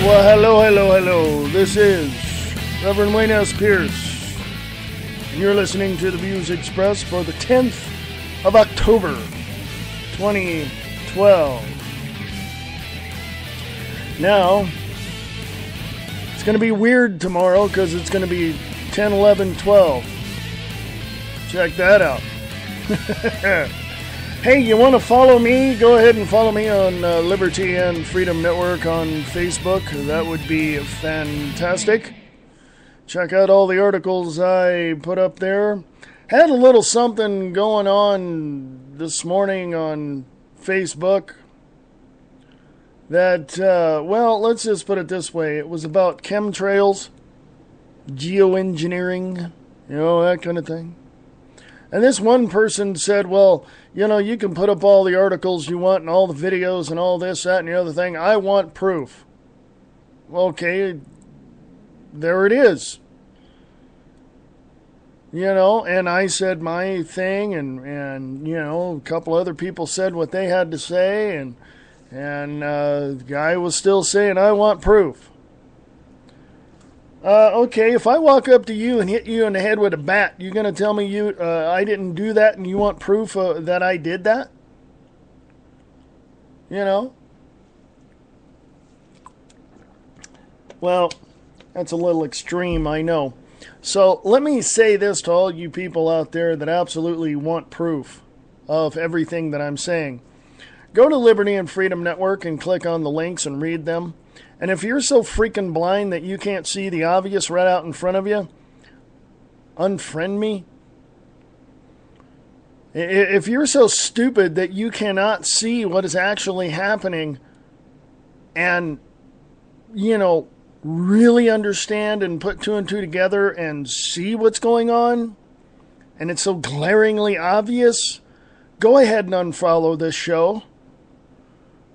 Well, hello. This is Reverend Wayne S. Pierce, and you're listening to the Views Expressed for the 10th of October, 2012. Now, it's going to be weird tomorrow because it's going to be 10, 11, 12. Check that out. Hey, you want to follow me? Go ahead and follow me on Liberty and Freedom Network on Facebook. That would be fantastic. Check out all the articles I put up there. Had a little something going on this morning on Facebook that, well, let's just put it this way. It was about chemtrails, geoengineering, that kind of thing. And this one person said, well, you can put up all the articles you want and all the videos and all this, that, and the other thing. I want proof. Okay, there it is. And I said my thing, and a couple other people said what they had to say, and the guy was still saying, I want proof. Okay, if I walk up to you and hit you in the head with a bat, you going to tell me I didn't do that and you want proof that I did that? Well, that's a little extreme, I know. So let me say this to all you people out there that absolutely want proof of everything that I'm saying. Go to Liberty and Freedom Network and click on the links and read them. And if you're so freaking blind that you can't see the obvious right out in front of you, unfriend me. If you're so stupid that you cannot see what is actually happening and, really understand and put two and two together and see what's going on, and it's so glaringly obvious, go ahead and unfollow this show.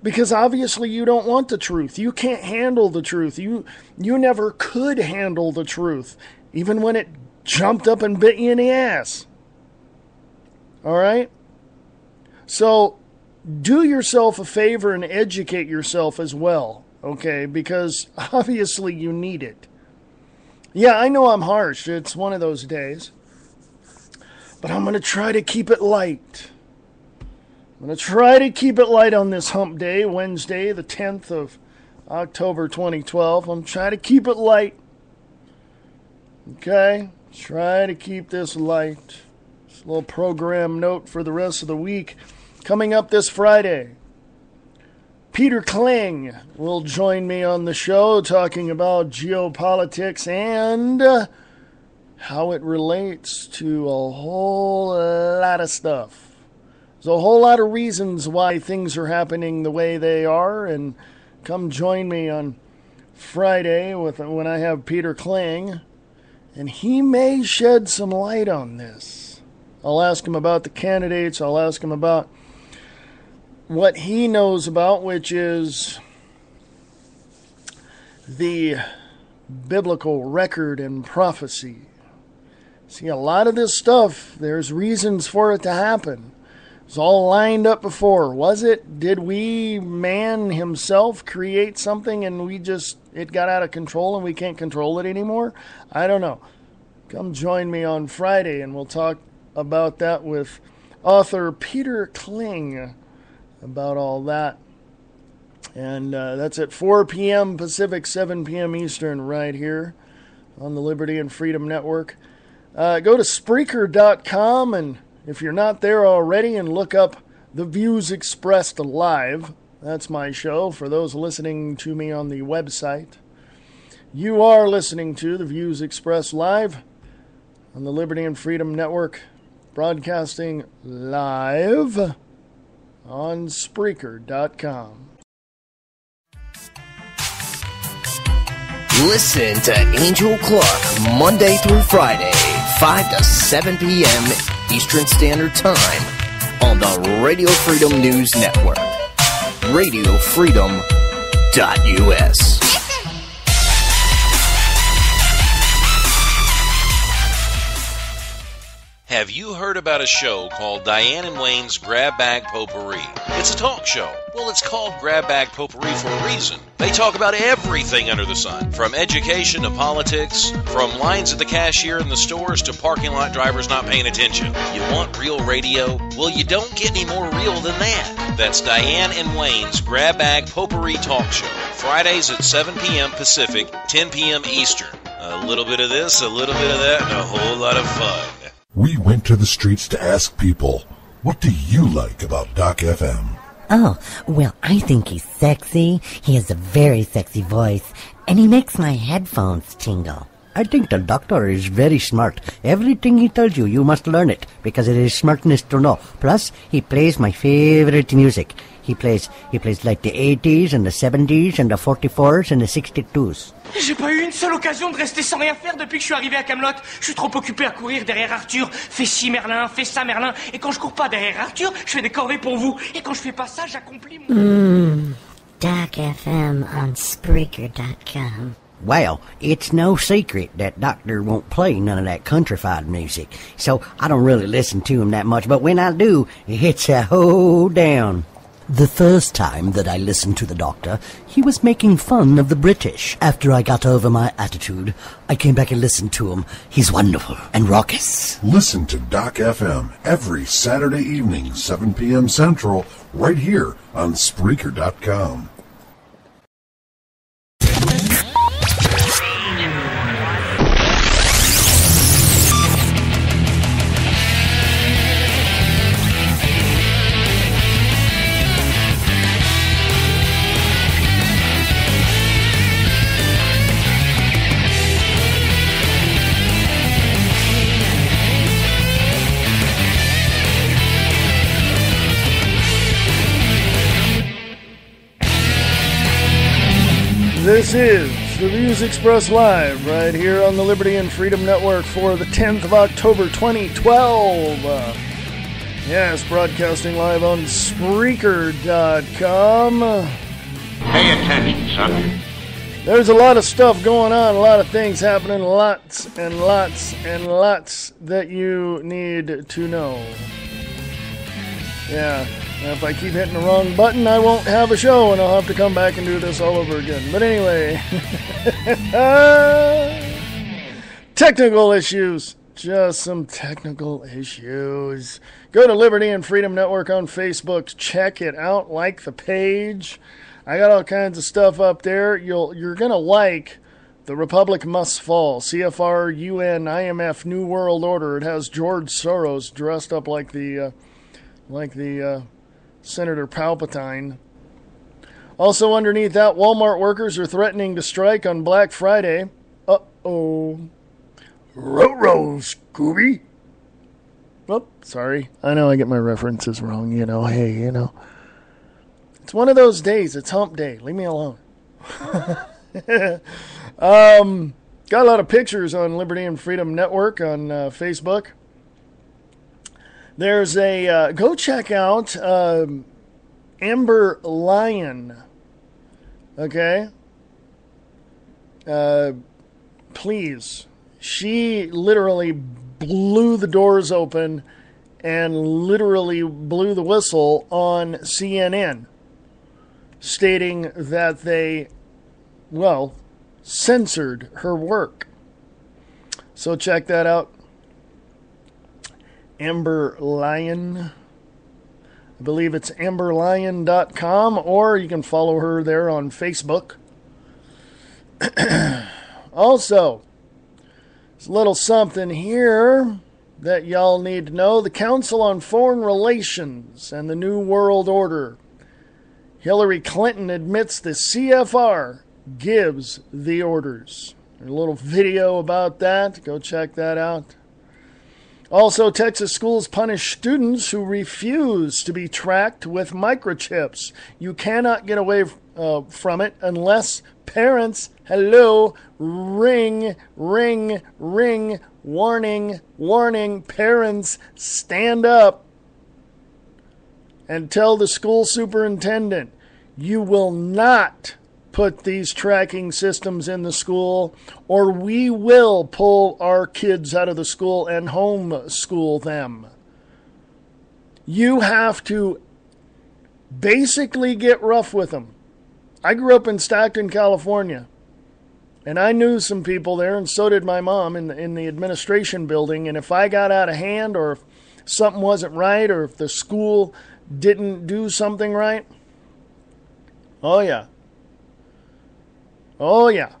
Because obviously you don't want the truth. You can't handle the truth. You never could handle the truth, even when it jumped up and bit you in the ass. All right? So do yourself a favor and educate yourself as well, okay? Because obviously you need it. Yeah, I know I'm harsh. It's one of those days. But I'm going to try to keep it light. I'm going to try to keep it light on this hump day, Wednesday, the 10th of October, 2012. I'm trying to keep it light. Okay? Try to keep this light. Just a little program note for the rest of the week. Coming up this Friday, Peter Kling will join me on the show talking about geopolitics and how it relates to a whole lot of stuff. There's a whole lot of reasons why things are happening the way they are, and come join me on Friday when I have Peter Kling, and he may shed some light on this. I'll ask him about the candidates. I'll ask him about what he knows about, which is the biblical record and prophecy. See, a lot of this stuff, there's reasons for it to happen. It's all lined up before, was it? Did man himself create something and it got out of control and we can't control it anymore? I don't know. Come join me on Friday and we'll talk about that with author Peter Kling about all that. And that's at 4 p.m. Pacific, 7 p.m. Eastern right here on the Liberty and Freedom Network. Go to Spreaker.com and if you're not there already, and look up The Views Expressed Live. That's my show for those listening to me on the website. You are listening to The Views Expressed Live on the Liberty and Freedom Network, broadcasting live on Spreaker.com. Listen to Angel Clark Monday through Friday, 5 to 7 p.m. Eastern Standard Time on the Radio Freedom News Network. RadioFreedom.us. Have you heard about a show called Diane and Wayne's Grab Bag Potpourri? It's a talk show. Well, it's called Grab Bag Potpourri for a reason. They talk about everything under the sun, from education to politics, from lines at the cashier in the stores to parking lot drivers not paying attention. You want real radio? Well, you don't get any more real than that. That's Diane and Wayne's Grab Bag Potpourri Talk Show. Fridays at 7 p.m. Pacific, 10 p.m. Eastern. A little bit of this, a little bit of that, and a whole lot of fun. We went to the streets to ask people, what do you like about Doc FM? Oh, well, I think he's sexy. He has a very sexy voice, and he makes my headphones tingle. I think the doctor is very smart. Everything he tells you, you must learn it, because it is smartness to know. Plus, he plays my favorite music. He plays like the 80s and the 70s and the 44s and the 62s. J'ai pas eu une seule occasion de rester sans rien faire depuis que je suis arrivé à Camelot. Je suis trop occupé à courir derrière Arthur. Fais ci Merlin, fais ça Merlin. Et quand je cours pas derrière Arthur, je fais des corvées pour vous. Et quand je fais pas ça, j'accomplis mon... Doc FM on Spreaker.com. Well, it's no secret that Doctor won't play none of that countrified music, so I don't really listen to him that much, but when I do, it's a hold down. The first time that I listened to the Doctor, he was making fun of the British. After I got over my attitude, I came back and listened to him. He's wonderful and raucous. Listen to Doc FM every Saturday evening, 7 p.m. Central, right here on Spreaker.com. This is the Views Expressed Live right here on the Liberty and Freedom Network for the 10th of October 2012. Yes, broadcasting live on Spreaker.com. Pay attention, son. There's a lot of stuff going on, a lot of things happening, lots and lots and lots that you need to know. Yeah. If I keep hitting the wrong button, I won't have a show, and I'll have to come back and do this all over again. But anyway, technical issues. Just some technical issues. Go to Liberty and Freedom Network on Facebook. Check it out. Like the page. I got all kinds of stuff up there. You're gonna like The Republic Must Fall. CFR, UN, IMF, New World Order. It has George Soros dressed up like the Senator Palpatine. Also underneath that, Walmart workers are threatening to strike on Black Friday. Uh-oh. Ruh-roh, Scooby. Oh, sorry. I know I get my references wrong, Hey, It's one of those days. It's hump day. Leave me alone. Got a lot of pictures on Liberty and Freedom Network on Facebook. There's a, go check out Amber Lion, okay? Please. She literally blew the doors open and literally blew the whistle on CNN, stating that they, censored her work. So check that out. Amber Lion. I believe it's amberlion.com, or you can follow her there on Facebook. Also, there's a little something here that y'all need to know. The Council on Foreign Relations and the New World Order. Hillary Clinton admits the CFR gives the orders. There's a little video about that. Go check that out. Also, Texas schools punish students who refuse to be tracked with microchips. You cannot get away from it unless parents, ring, ring, ring, warning, warning, parents, stand up and tell the school superintendent, you will not put these tracking systems in the school, or we will pull our kids out of the school and homeschool them. You have to basically get rough with them. I grew up in Stockton, California, and I knew some people there, and so did my mom in the administration building. And if I got out of hand, or if something wasn't right, or if the school didn't do something right, oh yeah. Oh yeah.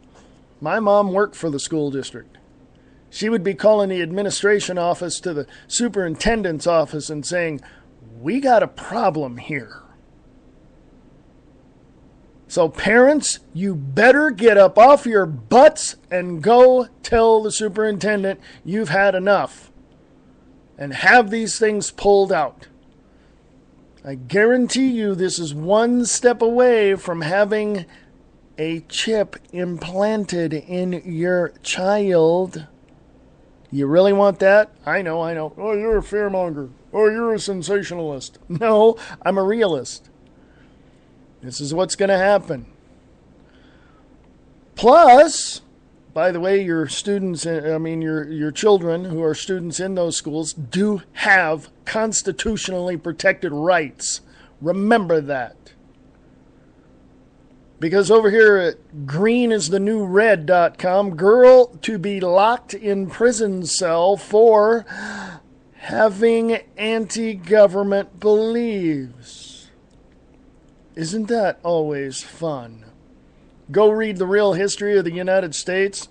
My mom worked for the school district. She would be calling the administration office to the superintendent's office and saying, "We got a problem here." So parents, you better get up off your butts and go tell the superintendent you've had enough and have these things pulled out. I guarantee you this is one step away from having a chip implanted in your child. You really want that? I know. Oh, you're a fearmonger. Oh, you're a sensationalist. No, I'm a realist. This is what's going to happen. Plus, by the way, your students, your children who are students in those schools do have constitutionally protected rights. Remember that. Because over here at greenisthenewred.com, girl to be locked in prison cell for having anti-government beliefs. Isn't that always fun? Go read the real history of the United States.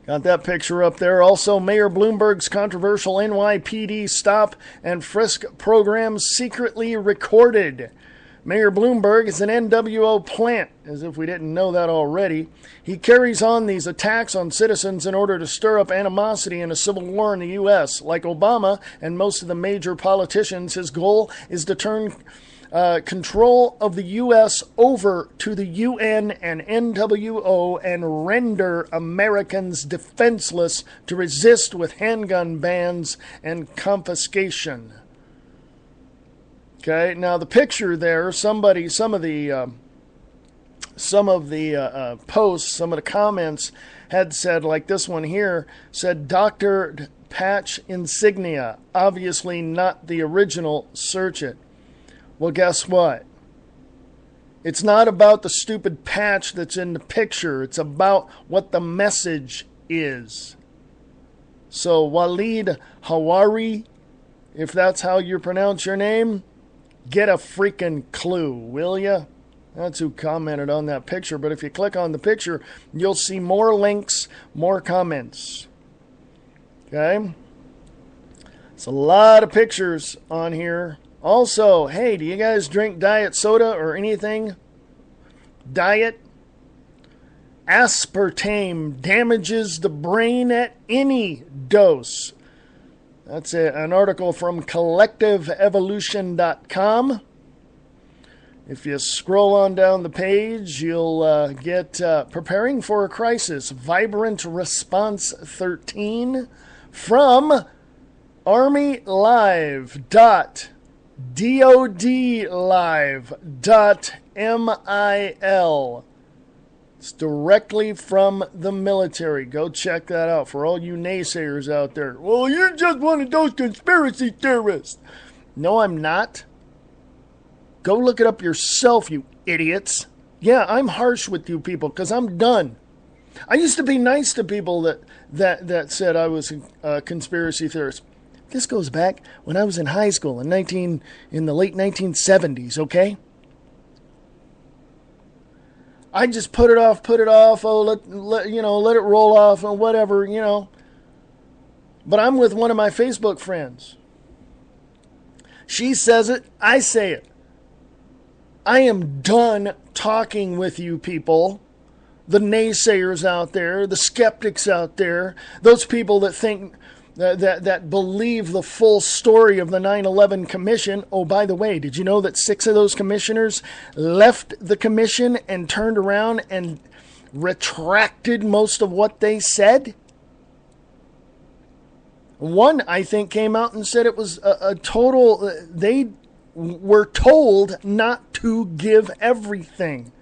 Got that picture up there. Also, Mayor Bloomberg's controversial NYPD stop and frisk program secretly recorded. Mayor Bloomberg is an NWO plant, as if we didn't know that already. He carries on these attacks on citizens in order to stir up animosity in a civil war in the U.S. Like Obama and most of the major politicians, his goal is to turn control of the U.S. over to the UN and NWO and render Americans defenseless to resist with handgun bans and confiscation. Okay, now the picture there, some of the posts, some of the comments had said, like this one here, said Dr. Patch Insignia, obviously not the original, search it. Well, guess what? It's not about the stupid patch that's in the picture. It's about what the message is. So, Walid Hawari, if that's how you pronounce your name, get a freaking clue, will ya? That's who commented on that picture. But if you click on the picture, you'll see more links, more comments. Okay? It's a lot of pictures on here. Also, hey, do you guys drink diet soda or anything? Diet? Aspartame damages the brain at any dose. That's an article from collectiveevolution.com. If you scroll on down the page, you'll get Preparing for a Crisis, Vibrant Response 13 from armylive.dodlive.mil. It's directly from the military. Go check that out for all you naysayers out there. Well, you're just one of those conspiracy theorists. No, I'm not. Go look it up yourself, you idiots. Yeah, I'm harsh with you people because I'm done. I used to be nice to people that said I was a conspiracy theorist. This goes back when I was in high school in the late 1970s, okay? I just put it off. Oh, let it roll off and whatever, But I'm with one of my Facebook friends. She says it, I say it. I am done talking with you people, the naysayers out there, the skeptics out there, those people that think that believe the full story of the 9/11 Commission. Oh, by the way, did you know that 6 of those commissioners left the commission and turned around and retracted most of what they said? One, I think, came out and said it was a total... They were told not to give everything.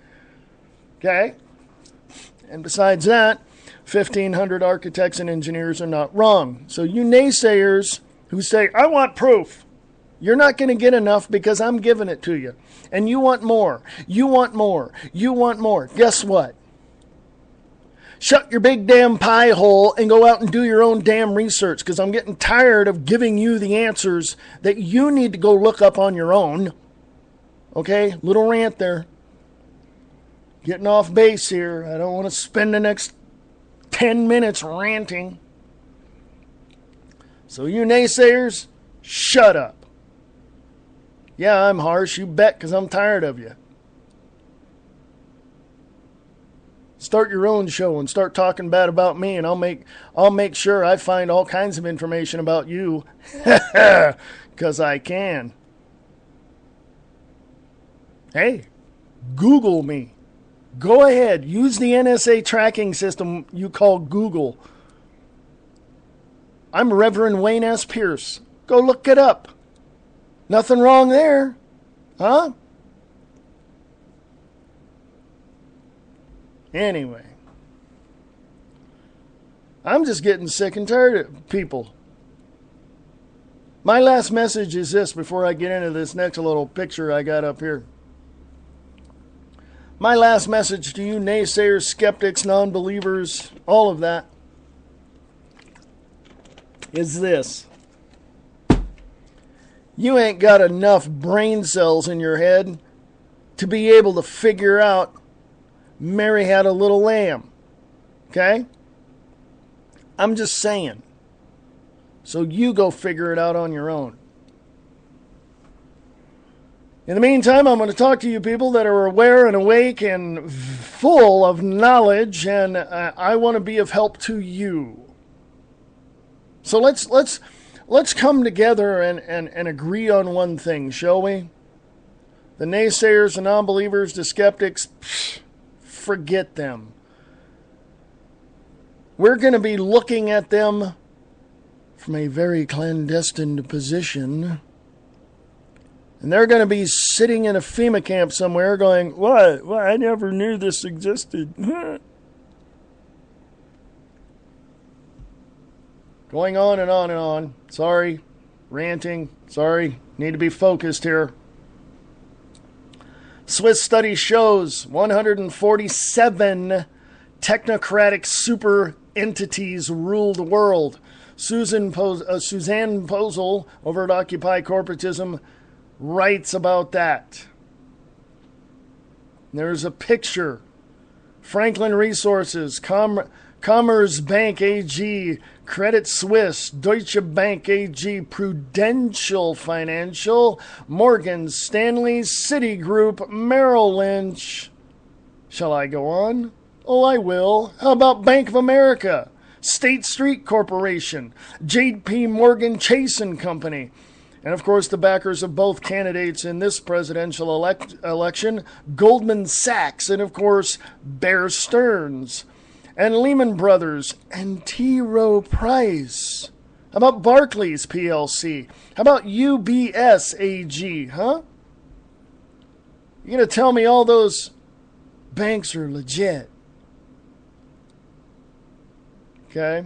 Okay? And besides that, 1,500 architects and engineers are not wrong. So you naysayers who say, I want proof, you're not going to get enough because I'm giving it to you. And you want more. You want more. You want more. Guess what? Shut your big damn pie hole and go out and do your own damn research, because I'm getting tired of giving you the answers that you need to go look up on your own. Okay? Little rant there. Getting off base here. I don't want to spend the next 10 minutes ranting. So you naysayers, shut up. Yeah, I'm harsh, you bet, because I'm tired of you. Start your own show and start talking bad about me, and I'll make sure I find all kinds of information about you. Because I can. Hey, Google me. Go ahead. Use the NSA tracking system you call Google. I'm Reverend Wayne S. Pierce. Go look it up. Nothing wrong there. Huh? Anyway. I'm just getting sick and tired of people. My last message is this before I get into this next little picture I got up here. My last message to you naysayers, skeptics, non-believers, all of that, is this. You ain't got enough brain cells in your head to be able to figure out Mary had a little lamb. Okay? I'm just saying. So you go figure it out on your own. In the meantime, I'm going to talk to you people that are aware and awake and full of knowledge, and I want to be of help to you. So let's come together and agree on one thing, shall we? The naysayers, the non-believers, the skeptics, forget them. We're going to be looking at them from a very clandestine position. And they're going to be sitting in a FEMA camp somewhere going, what? Well, I never knew this existed. Going on and on and on. Sorry. Ranting. Sorry. Need to be focused here. Swiss study shows 147 technocratic super entities rule the world. Suzanne Posel over at Occupy Corporatism writes about that. There's a picture. Franklin Resources, Commerzbank AG, Credit Suisse, Deutsche Bank AG, Prudential Financial, Morgan Stanley, Citigroup, Merrill Lynch. Shall I go on? Oh, I will. How about Bank of America, State Street Corporation, J.P. Morgan Chase and Company, and of course the backers of both candidates in this presidential election, Goldman Sachs, and of course Bear Stearns, and Lehman Brothers, and T. Rowe Price. How about Barclays PLC? How about UBS AG, huh? You gonna tell me all those banks are legit? Okay.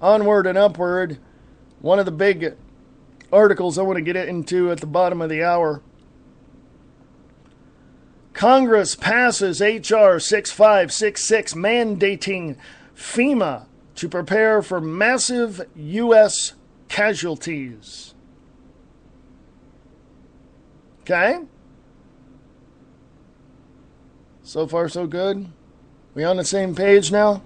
Onward and upward. One of the big articles I want to get into at the bottom of the hour. Congress passes H.R. 6566 mandating FEMA to prepare for massive U.S. casualties. Okay? So far, so good. We on the same page now?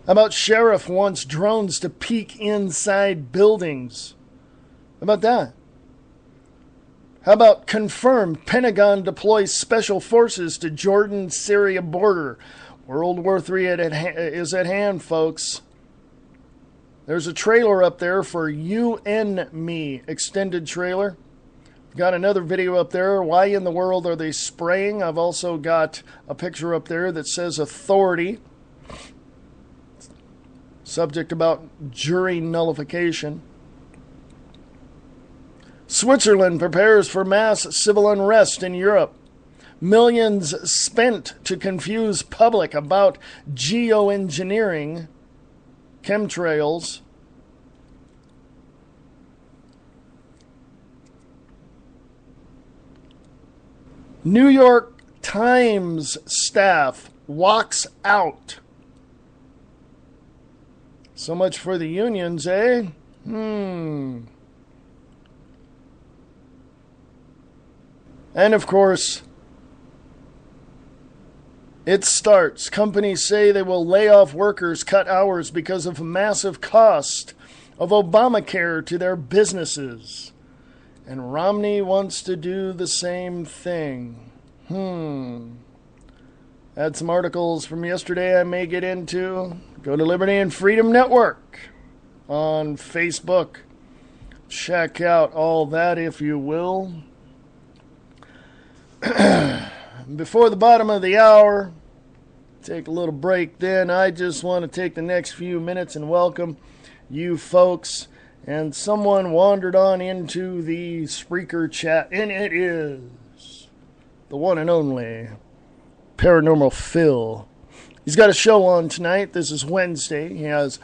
How about sheriff wants drones to peek inside buildings? How about that? How about confirmed Pentagon deploys special forces to Jordan-Syria border? World War III is at hand, folks. There's a trailer up there for You and Me, extended trailer. Got another video up there. Why in the world are they spraying? I've also got a picture up there that says authority. Subject about jury nullification. Switzerland prepares for mass civil unrest in Europe. Millions spent to confuse public about geoengineering, chemtrails. New York Times staff walks out. So much for the unions, eh? And of course, it starts. Companies say they will lay off workers, cut hours because of massive cost of Obamacare to their businesses. And Romney wants to do the same thing. Had some articles from yesterday I may get into. Go to Liberty and Freedom Network on Facebook. Check out all that if you will. Before the bottom of the hour, take a little break then. I just want to take the next few minutes and welcome you folks. And someone wandered on into the Spreaker chat, and it is the one and only Paranormal Phil. He's got a show on tonight. This is Wednesday. He has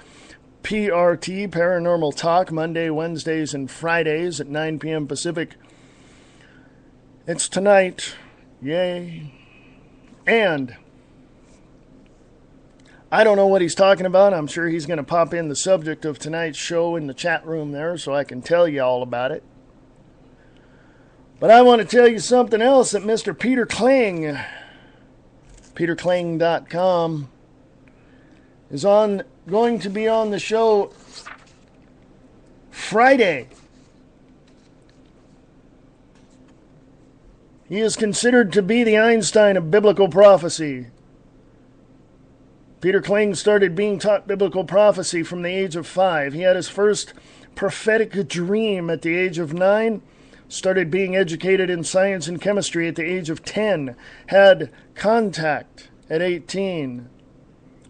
PRT, Paranormal Talk, Monday, Wednesdays, and Fridays at 9 p.m. Pacific. It's tonight. Yay. And I don't know what he's talking about. I'm sure he's going to pop in the subject of tonight's show in the chat room there so I can tell you all about it. But I want to tell you something else that Mr. Peter Kling, peterkling.com, is going to be on the show Friday. He is considered to be the Einstein of biblical prophecy. Peter Kling started being taught biblical prophecy from the age of 5. He had his first prophetic dream at the age of 9, started being educated in science and chemistry at the age of 10, had contact at 18,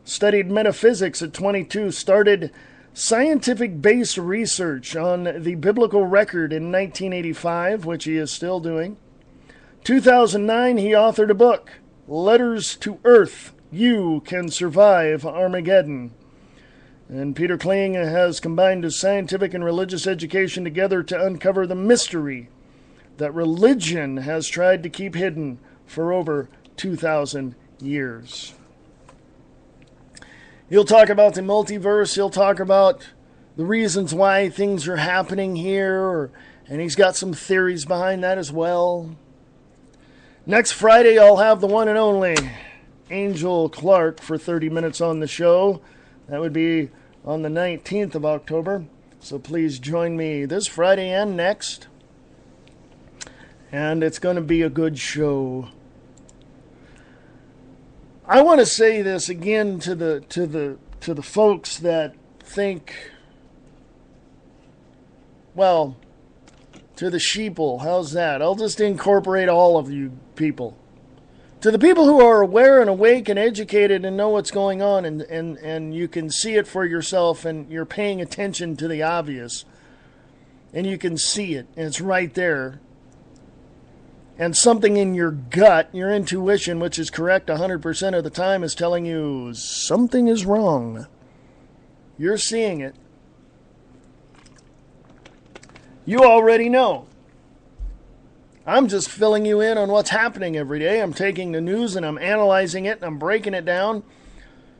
studied metaphysics at 22, started scientific-based research on the biblical record in 1985, which he is still doing. 2009, he authored a book, Letters to Earth, You Can Survive Armageddon. And Peter Kling has combined his scientific and religious education together to uncover the mystery that religion has tried to keep hidden for over 2,000 years. He'll talk about the multiverse. He'll talk about the reasons why things are happening here. And he's got some theories behind that as well. Next Friday, I'll have the one and only Angel Clark for 30 minutes on the show. That would be on the 19th of October. So please join me this Friday and next. And it's going to be a good show. I want to say this again to the folks that think, well, to the sheeple. How's that? I'll just incorporate all of you people. To the people who are aware and awake and educated and know what's going on and you can see it for yourself and you're paying attention to the obvious and you can see it and it's right there. And something in your gut, your intuition, which is correct 100% of the time, is telling you something is wrong. You're seeing it. You already know. I'm just filling you in on what's happening every day. I'm taking the news and I'm analyzing it and I'm breaking it down,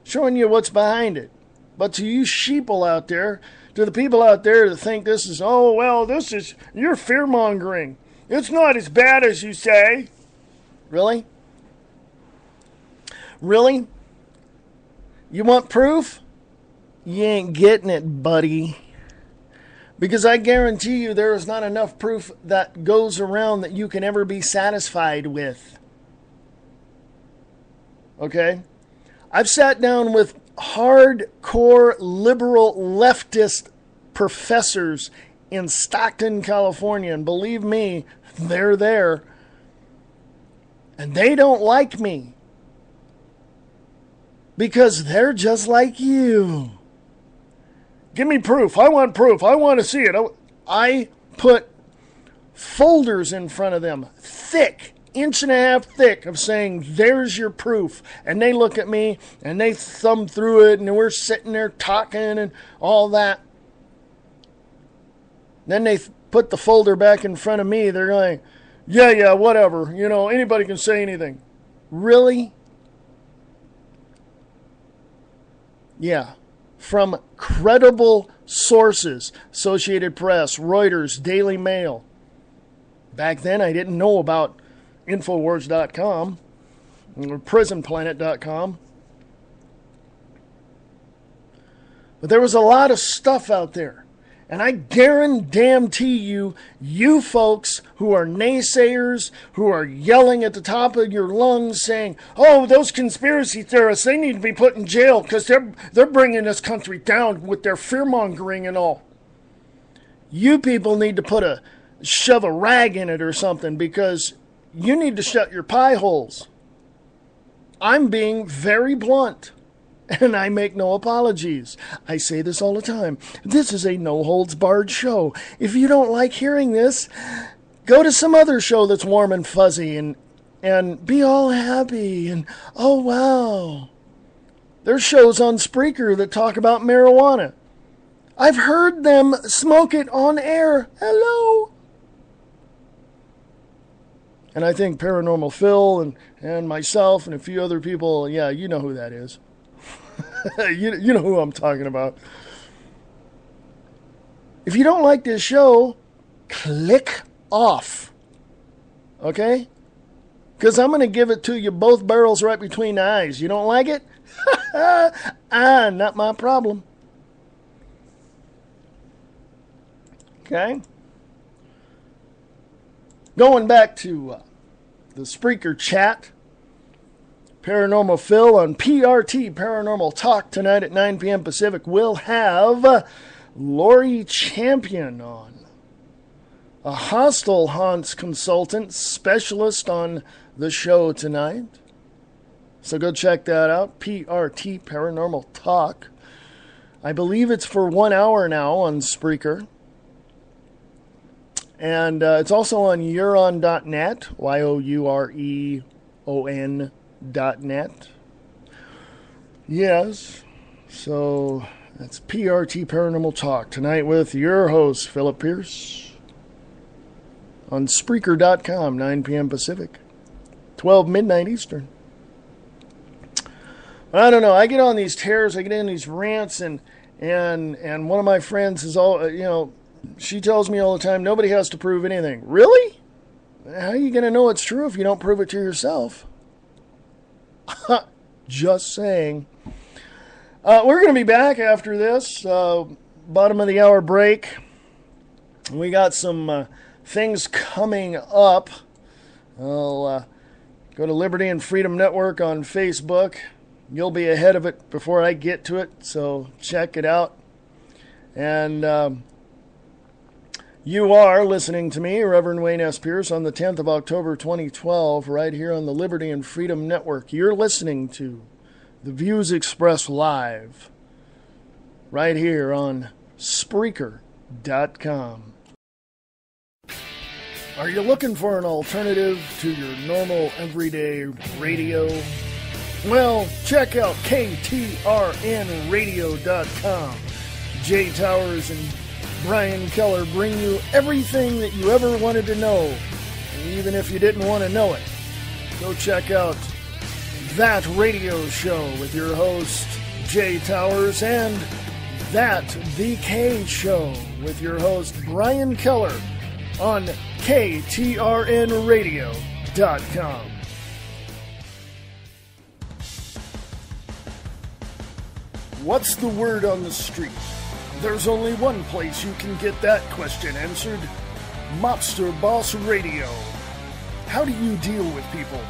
showing you what's behind it. But to you sheeple out there, to the people out there that think this is, oh, well, this is, you're fear-mongering. It's not as bad as you say. Really? Really? You want proof? You ain't getting it, buddy. Because I guarantee you there is not enough proof that goes around that you can ever be satisfied with. Okay? I've sat down with hardcore liberal leftist professors in Stockton, California, and believe me, they're there. And they don't like me. Because they're just like you. Give me proof. I want proof. I want to see it. I put folders in front of them. Thick inch and a half thick of saying, there's your proof. And they look at me and they thumb through it and we're sitting there talking and all that. Then they put the folder back in front of me. They're going, yeah, whatever. You know, anybody can say anything. Really? Yeah. From credible sources, Associated Press, Reuters, Daily Mail. Back then, I didn't know about Infowars.com or PrisonPlanet.com. But there was a lot of stuff out there. And I guarantee you, you folks who are naysayers, who are yelling at the top of your lungs saying, oh, those conspiracy theorists, they need to be put in jail because they're bringing this country down with their fear-mongering and all. You people need to shove a rag in it or something because you need to shut your pie holes. I'm being very blunt. And I make no apologies. I say this all the time. This is a no-holds-barred show. If you don't like hearing this, go to some other show that's warm and fuzzy and be all happy and, oh, wow. There's shows on Spreaker that talk about marijuana. I've heard them smoke it on air. Hello. And I think Paranormal Phil and myself and a few other people, yeah, you know who that is. You know who I'm talking about. If you don't like this show, click off. Okay? Because I'm going to give it to you both barrels right between the eyes. You don't like it? Not my problem. Okay? Going back to the Spreaker chat. Paranormal Phil on PRT Paranormal Talk tonight at 9 p.m. Pacific. We'll have Lori Champion on. A hostile haunts consultant specialist on the show tonight. So go check that out. PRT Paranormal Talk. I believe it's for 1 hour now on Spreaker. And it's also on Youron.net. Youreon.net. Yes, so that's PRT Paranormal Talk tonight with your host, Philip Pierce, on Spreaker.com, 9 p.m. Pacific, 12 midnight Eastern. I don't know, I get on these tears, I get in these rants, and one of my friends is all, she tells me all the time, nobody has to prove anything. Really? How are you going to know it's true if you don't prove it to yourself? Just saying. We're going to be back after this bottom of the hour break. We got some things coming up. I'll go to Liberty and Freedom Network on Facebook. You'll be ahead of it before I get to it, so check it out. And you are listening to me, Reverend Wayne S. Pierce, on the 10th of October, 2012, right here on the Liberty and Freedom Network. You're listening to The Views Expressed Live, right here on Spreaker.com. Are you looking for an alternative to your normal everyday radio? Well, check out KTRNradio.com. Jay Towers and Brian Keller bring you everything that you ever wanted to know, even if you didn't want to know it. Go check out That Radio Show with your host, Jay Towers, and That VK Show with your host, Brian Keller, on KTRNradio.com. What's the word on the street? There's only one place you can get that question answered. Mobster Boss Radio. How do you deal with people?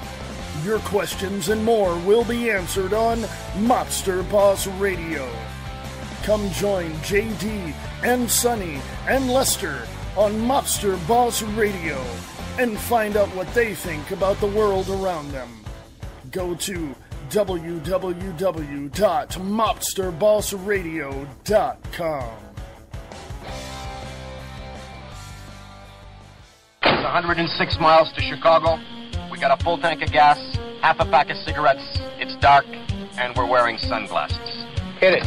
Your questions and more will be answered on Mobster Boss Radio. Come join JD and Sonny and Lester on Mobster Boss Radio and find out what they think about the world around them. Go to www.mobsterbossradio.com. It's 106 miles to Chicago. We got a full tank of gas, half a pack of cigarettes, it's dark, and we're wearing sunglasses. Hit it.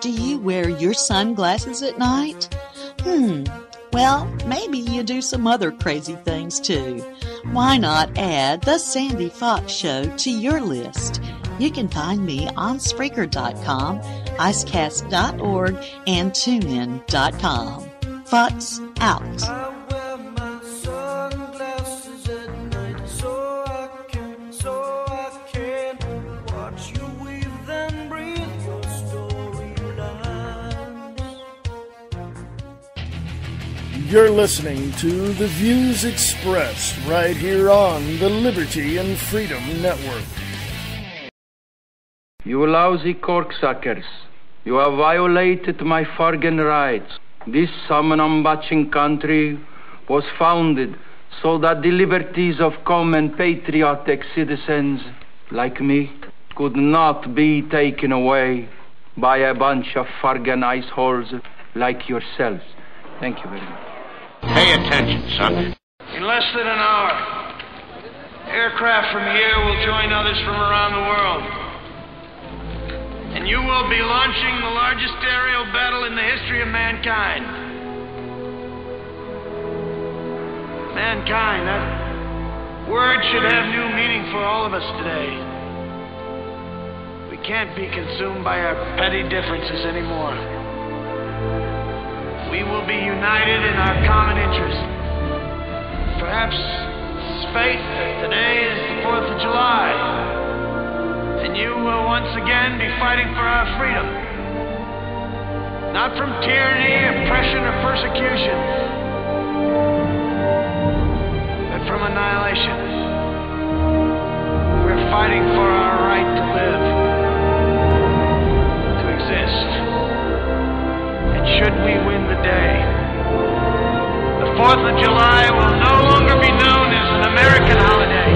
Do you wear your sunglasses at night? Well, maybe you do some other crazy things too. Why not add The Sandy Fox Show to your list? You can find me on Spreaker.com, Icecast.org, and TuneIn.com. Fox out. You're listening to the views expressed right here on the Liberty and Freedom Network. You lousy corksuckers. You have violated my fucking rights. This Salmon-on-Batching country was founded so that the liberties of common patriotic citizens like me could not be taken away by a bunch of fucking iceholes like yourselves. Thank you very much. Pay attention, son. In less than an hour, aircraft from here will join others from around the world. And you will be launching the largest aerial battle in the history of mankind. Mankind, that word should have new meaning for all of us today. We can't be consumed by our petty differences anymore. We will be united in our common interest. Perhaps it's fate that today is the 4th of July, and you will once again be fighting for our freedom. Not from tyranny, oppression, or persecution, but from annihilation. We're fighting for our right to live, to exist. Should we win the day, the 4th of July will no longer be known as an American holiday,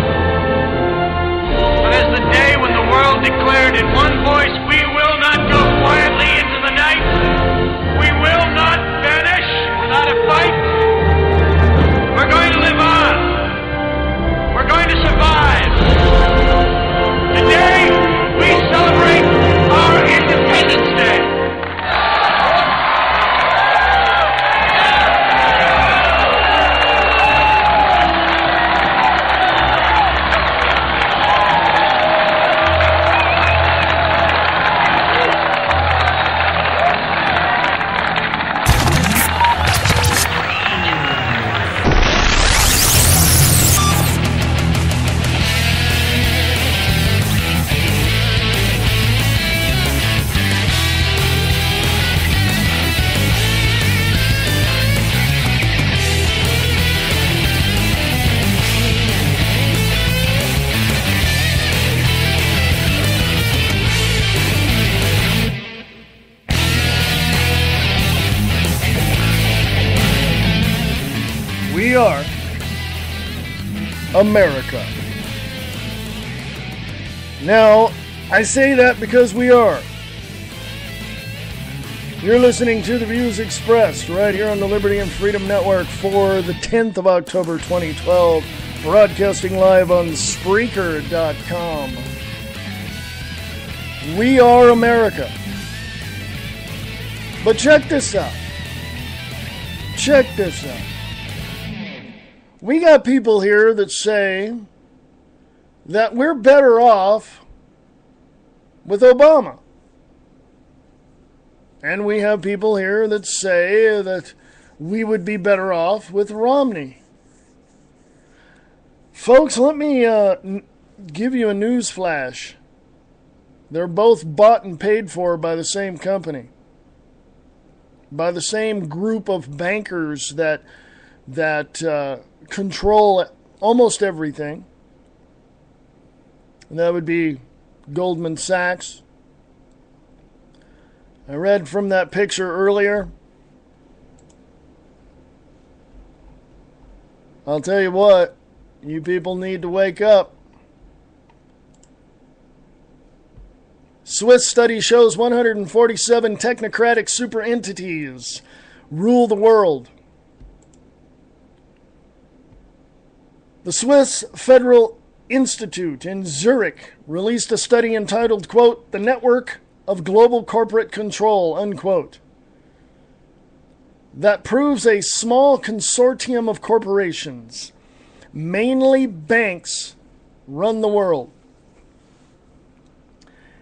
but as the day when the world declared in one voice, we will not go quietly into the night, we will not vanish without a fight, we're going to live on, we're going to survive. Today, we celebrate our Independence Day. We are America. Now, I say that because we are. You're listening to the views expressed right here on the Liberty and Freedom Network for the 10th of October 2012, broadcasting live on Spreaker.com. We are America. But check this out. Check this out. We got people here that say that we're better off with Obama. And we have people here that say that we would be better off with Romney. Folks, let me give you a news flash. They're both bought and paid for by the same company, by the same group of bankers that control almost everything. And that would be Goldman Sachs. I read from that picture earlier. I'll tell you what, you people need to wake up. Swiss study shows 147 technocratic super entities rule the world. The Swiss Federal Institute in Zurich released a study entitled, quote, "The Network of Global Corporate Control," unquote, that proves a small consortium of corporations, mainly banks, run the world.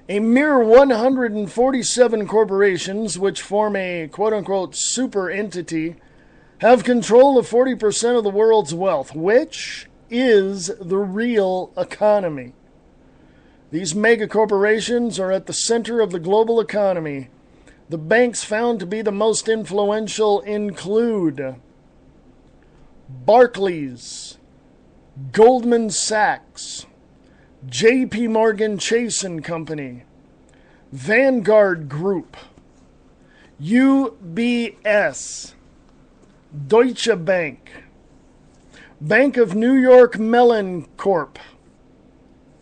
A mere 147 corporations, which form a quote-unquote super entity, have control of 40% of the world's wealth, which is the real economy. These mega corporations are at the center of the global economy. The banks found to be the most influential include Barclays, Goldman Sachs, J.P. Morgan Chase and Company, Vanguard Group, UBS, Deutsche Bank, Bank of New York Mellon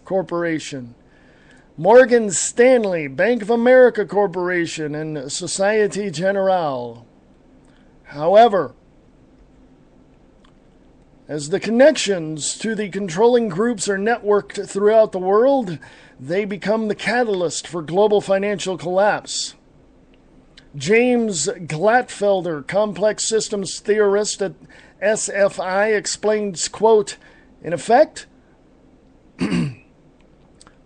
Corporation, Morgan Stanley, Bank of America Corporation, and Société Générale. However, as the connections to the controlling groups are networked throughout the world, they become the catalyst for global financial collapse. James Glatfelder, complex systems theorist at SFI, explains, quote, "In effect,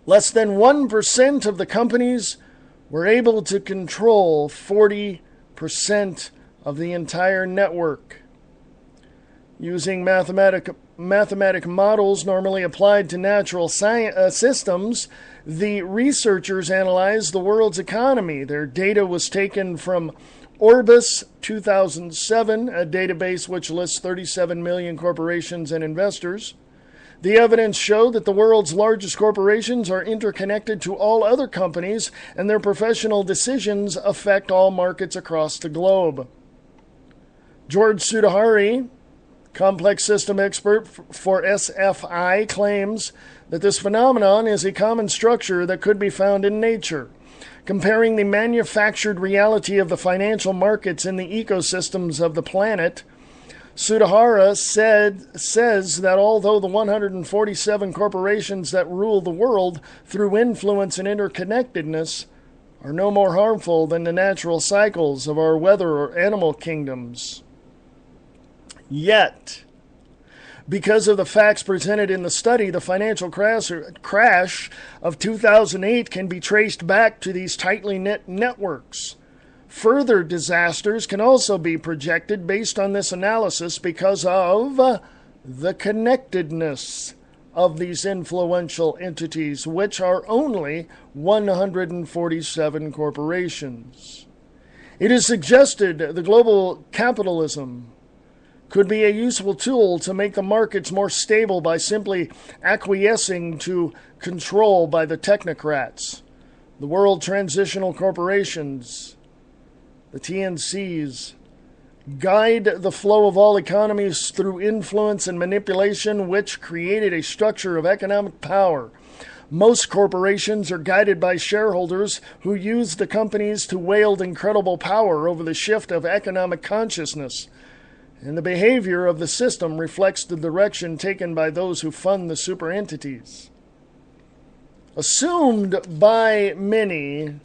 less than 1% of the companies were able to control 40% of the entire network. Using mathematic models normally applied to natural systems, the researchers analyzed the world's economy. Their data was taken from Orbis 2007, a database which lists 37 million corporations and investors. The evidence showed that the world's largest corporations are interconnected to all other companies, and their professional decisions affect all markets across the globe." George Sudhari, complex system expert for SFI, claims that this phenomenon is a common structure that could be found in nature. Comparing the manufactured reality of the financial markets in the ecosystems of the planet, Sudhara says that although the 147 corporations that rule the world through influence and interconnectedness are no more harmful than the natural cycles of our weather or animal kingdoms. Yet, because of the facts presented in the study, the financial crash of 2008 can be traced back to these tightly knit networks. Further disasters can also be projected based on this analysis because of the connectedness of these influential entities, which are only 147 corporations. It is suggested the global capitalism could be a useful tool to make the markets more stable by simply acquiescing to control by the technocrats, the World Transitional Corporations, the TNCs, guide the flow of all economies through influence and manipulation, which created a structure of economic power. Most corporations are guided by shareholders who use the companies to wield incredible power over the shift of economic consciousness. And the behavior of the system reflects the direction taken by those who fund the super entities. Assumed by many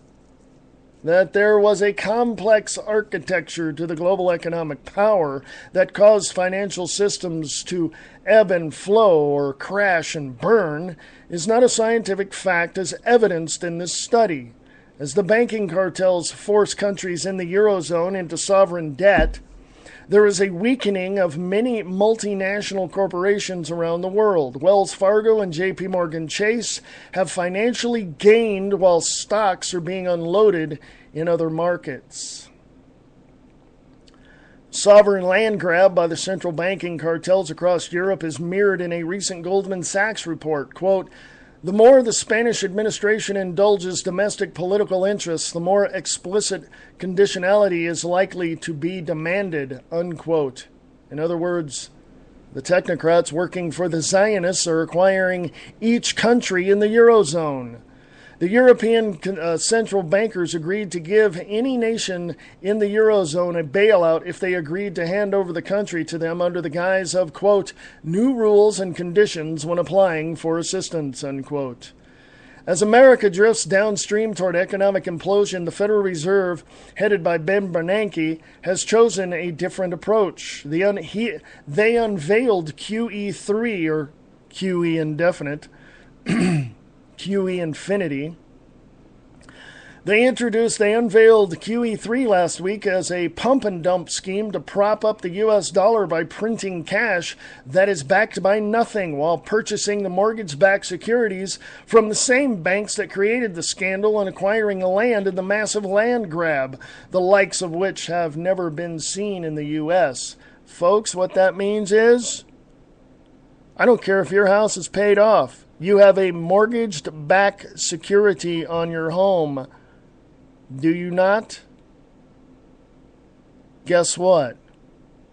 that there was a complex architecture to the global economic power that caused financial systems to ebb and flow or crash and burn is not a scientific fact as evidenced in this study. As the banking cartels force countries in the Eurozone into sovereign debt, there is a weakening of many multinational corporations around the world. Wells Fargo and J.P. Morgan Chase have financially gained while stocks are being unloaded in other markets. Sovereign land grab by the central banking cartels across Europe is mirrored in a recent Goldman Sachs report. Quote, "The more the Spanish administration indulges domestic political interests, the more explicit conditionality is likely to be demanded," unquote. In other words, the technocrats working for the Zionists are acquiring each country in the Eurozone. The European central bankers agreed to give any nation in the Eurozone a bailout if they agreed to hand over the country to them under the guise of, quote, new rules and conditions when applying for assistance, unquote. As America drifts downstream toward economic implosion, the Federal Reserve, headed by Ben Bernanke, has chosen a different approach. They unveiled QE3, or QE indefinite, QE infinity. They unveiled QE3 last week as a pump and dump scheme to prop up the U.S. dollar by printing cash that is backed by nothing while purchasing the mortgage-backed securities from the same banks that created the scandal and acquiring the land in the massive land grab, the likes of which have never been seen in the U.S. Folks, what that means is, I don't care if your house is paid off. You have a mortgaged-backed security on your home. Do you not? Guess what?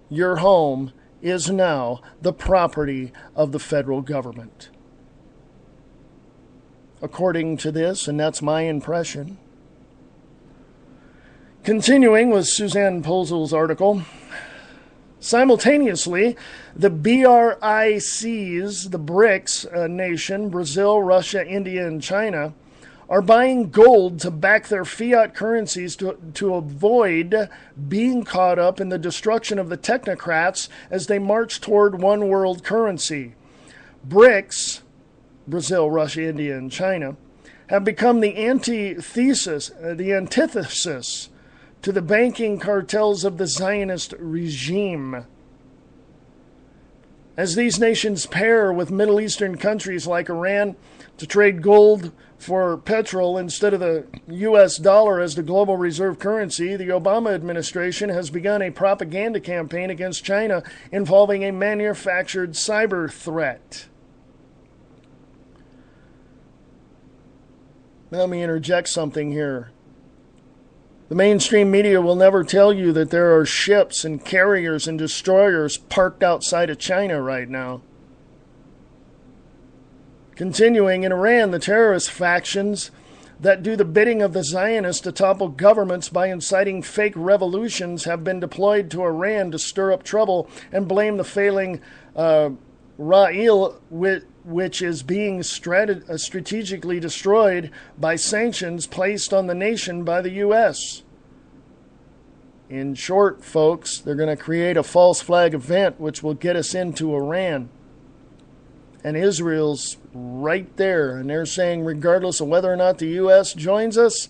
Your home is now the property of the federal government. According to this, and that's my impression. Continuing with Suzanne Polzel's article, simultaneously, the BRICs, the BRICS nation, Brazil, Russia, India, and China, are buying gold to back their fiat currencies to avoid being caught up in the destruction of the technocrats as they march toward one world currency. BRICS, Brazil, Russia, India, and China, have become the antithesis to the banking cartels of the Zionist regime. As these nations pair with Middle Eastern countries like Iran to trade gold for petrol instead of the U.S. dollar as the global reserve currency, the Obama administration has begun a propaganda campaign against China involving a manufactured cyber threat. Let me interject something here. The mainstream media will never tell you that there are ships and carriers and destroyers parked outside of China right now. Continuing in Iran, the terrorist factions that do the bidding of the Zionists to topple governments by inciting fake revolutions have been deployed to Iran to stir up trouble and blame the failing Ra'il, which is being strategically destroyed by sanctions placed on the nation by the U.S. In short, folks, they're going to create a false flag event which will get us into Iran. And Israel's right there, and they're saying regardless of whether or not the U.S. joins us,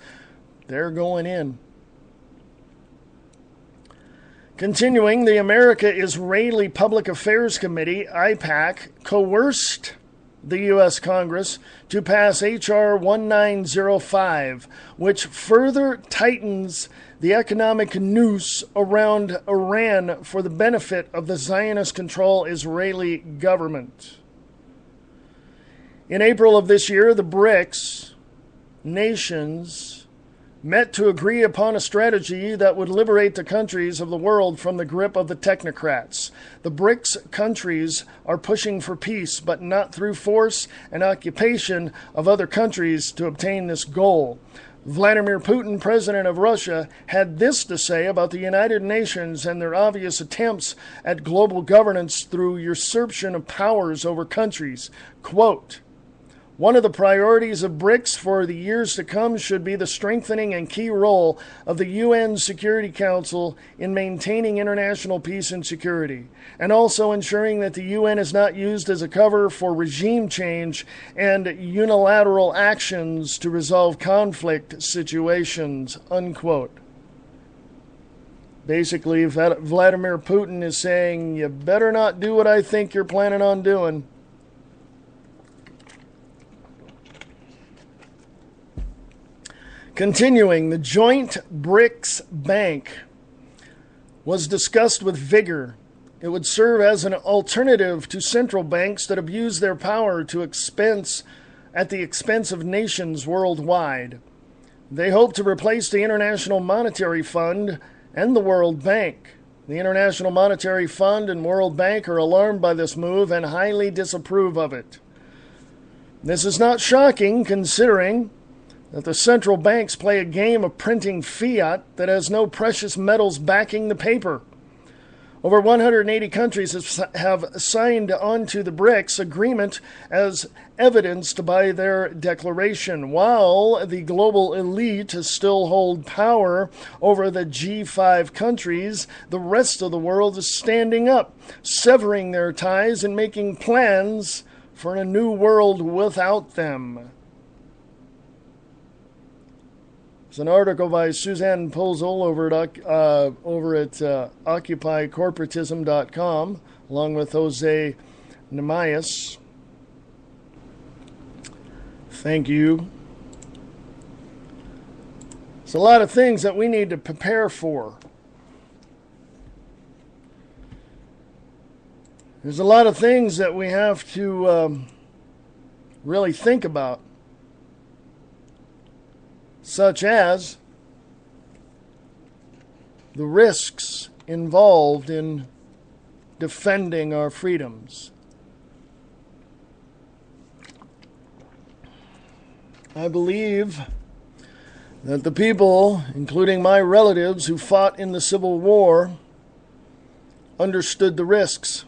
they're going in. Continuing, the America-Israeli Public Affairs Committee, AIPAC, coerced the U.S. Congress to pass H.R. 1905, which further tightens the economic noose around Iran for the benefit of the Zionist-controlled Israeli government. In April of this year, the BRICS nations met to agree upon a strategy that would liberate the countries of the world from the grip of the technocrats. The BRICS countries are pushing for peace, but not through force and occupation of other countries to obtain this goal. Vladimir Putin, president of Russia, had this to say about the United Nations and their obvious attempts at global governance through usurpation of powers over countries. Quote, one of the priorities of BRICS for the years to come should be the strengthening and key role of the UN Security Council in maintaining international peace and security, and also ensuring that the UN is not used as a cover for regime change and unilateral actions to resolve conflict situations, unquote. Basically, Vladimir Putin is saying, you better not do what I think you're planning on doing. Continuing, the joint BRICS Bank was discussed with vigor. It would serve as an alternative to central banks that abuse their power at the expense of nations worldwide. They hope to replace the International Monetary Fund and the World Bank. The International Monetary Fund and World Bank are alarmed by this move and highly disapprove of it. This is not shocking, considering that the central banks play a game of printing fiat that has no precious metals backing the paper. Over 180 countries have signed on to the BRICS agreement as evidenced by their declaration, while the global elite still hold power over the G5 countries. The rest of the world is standing up, severing their ties and making plans for a new world without them. It's an article by Suzanne Polzel over at OccupyCorporatism.com, along with Jose Nemias. Thank you. There's a lot of things that we need to prepare for. There's a lot of things that we have to really think about, such as the risks involved in defending our freedoms. I believe that the people, including my relatives who fought in the Civil War, understood the risks.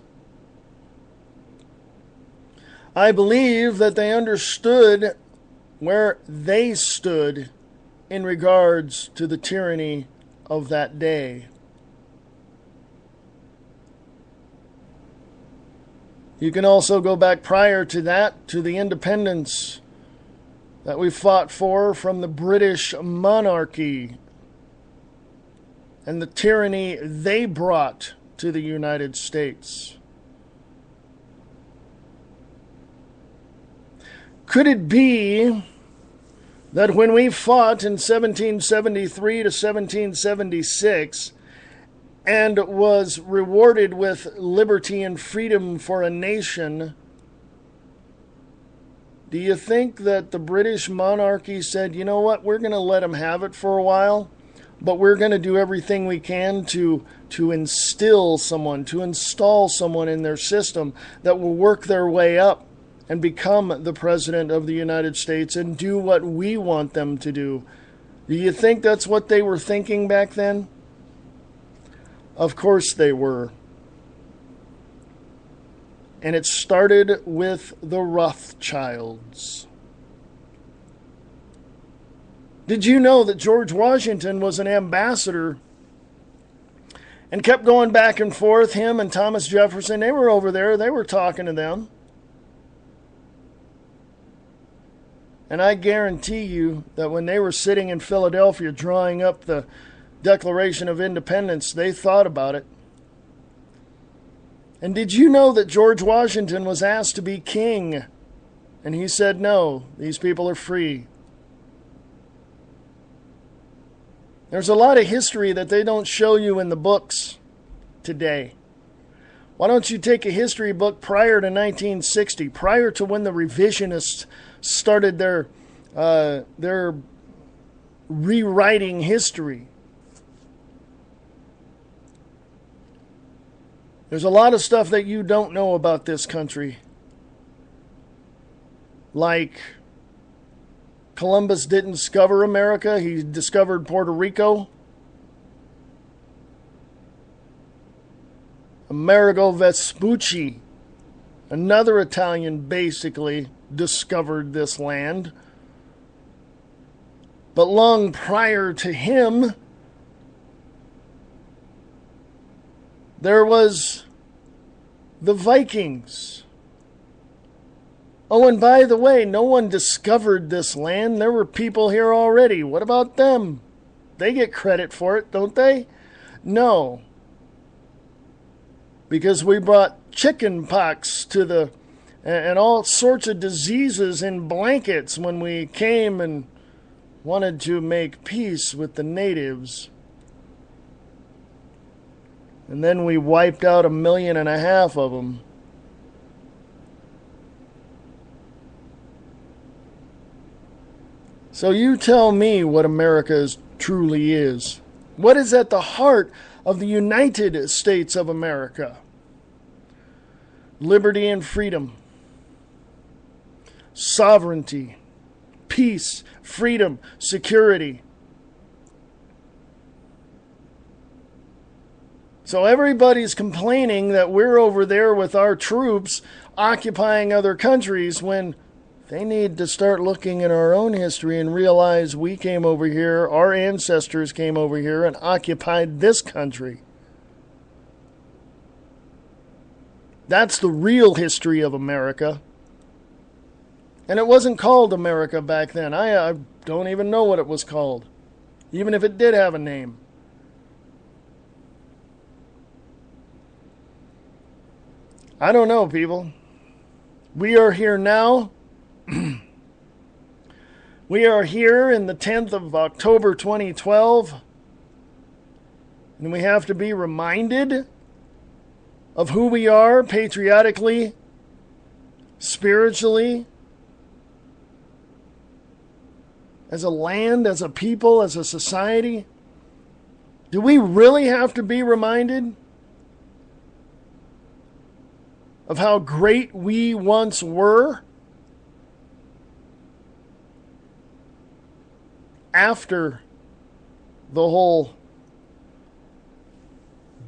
I believe that they understood where they stood in regards to the tyranny of that day. You can also go back prior to that, to the independence that we fought for from the British monarchy and the tyranny they brought to the United States. Could it be that when we fought in 1773 to 1776 and was rewarded with liberty and freedom for a nation, do you think that the British monarchy said, you know what, we're going to let them have it for a while, but we're going to do everything we can to install someone in their system that will work their way up and become the President of the United States and do what we want them to do? Do you think that's what they were thinking back then? Of course they were. And it started with the Rothschilds. Did you know that George Washington was an ambassador and kept going back and forth? Him and Thomas Jefferson, they were over there. They were talking to them. And I guarantee you that when they were sitting in Philadelphia drawing up the Declaration of Independence, they thought about it. And did you know that George Washington was asked to be king? And he said, no, these people are free. There's a lot of history that they don't show you in the books today. Why don't you take a history book prior to 1960, prior to when the revisionists started their rewriting history? There's a lot of stuff that you don't know about this country. Like Columbus didn't discover America, he discovered Puerto Rico. Amerigo Vespucci, another Italian, basically discovered this land. But long prior to him, there was the Vikings. Oh, and by the way, no one discovered this land. There were people here already. What about them? They get credit for it, don't they? No. Because we brought chicken pox to and all sorts of diseases in blankets when we came and wanted to make peace with the natives. And then we wiped out 1.5 million of them. So you tell me what America truly is. What is at the heart of the United States of America? Liberty and freedom. Sovereignty. peace, freedom, security. So everybody's complaining that we're over there with our troops occupying other countries when they need to start looking at our own history and realize we came over here, our ancestors came over here and occupied this country. That's the real history of America. And it wasn't called America back then. I don't even know what it was called, even if it did have a name. I don't know, people. We are here now. We are here in the 10th of October 2012. And we have to be reminded of who we are patriotically, spiritually, as a land, as a people, as a society. Do we really have to be reminded of how great we once were after the whole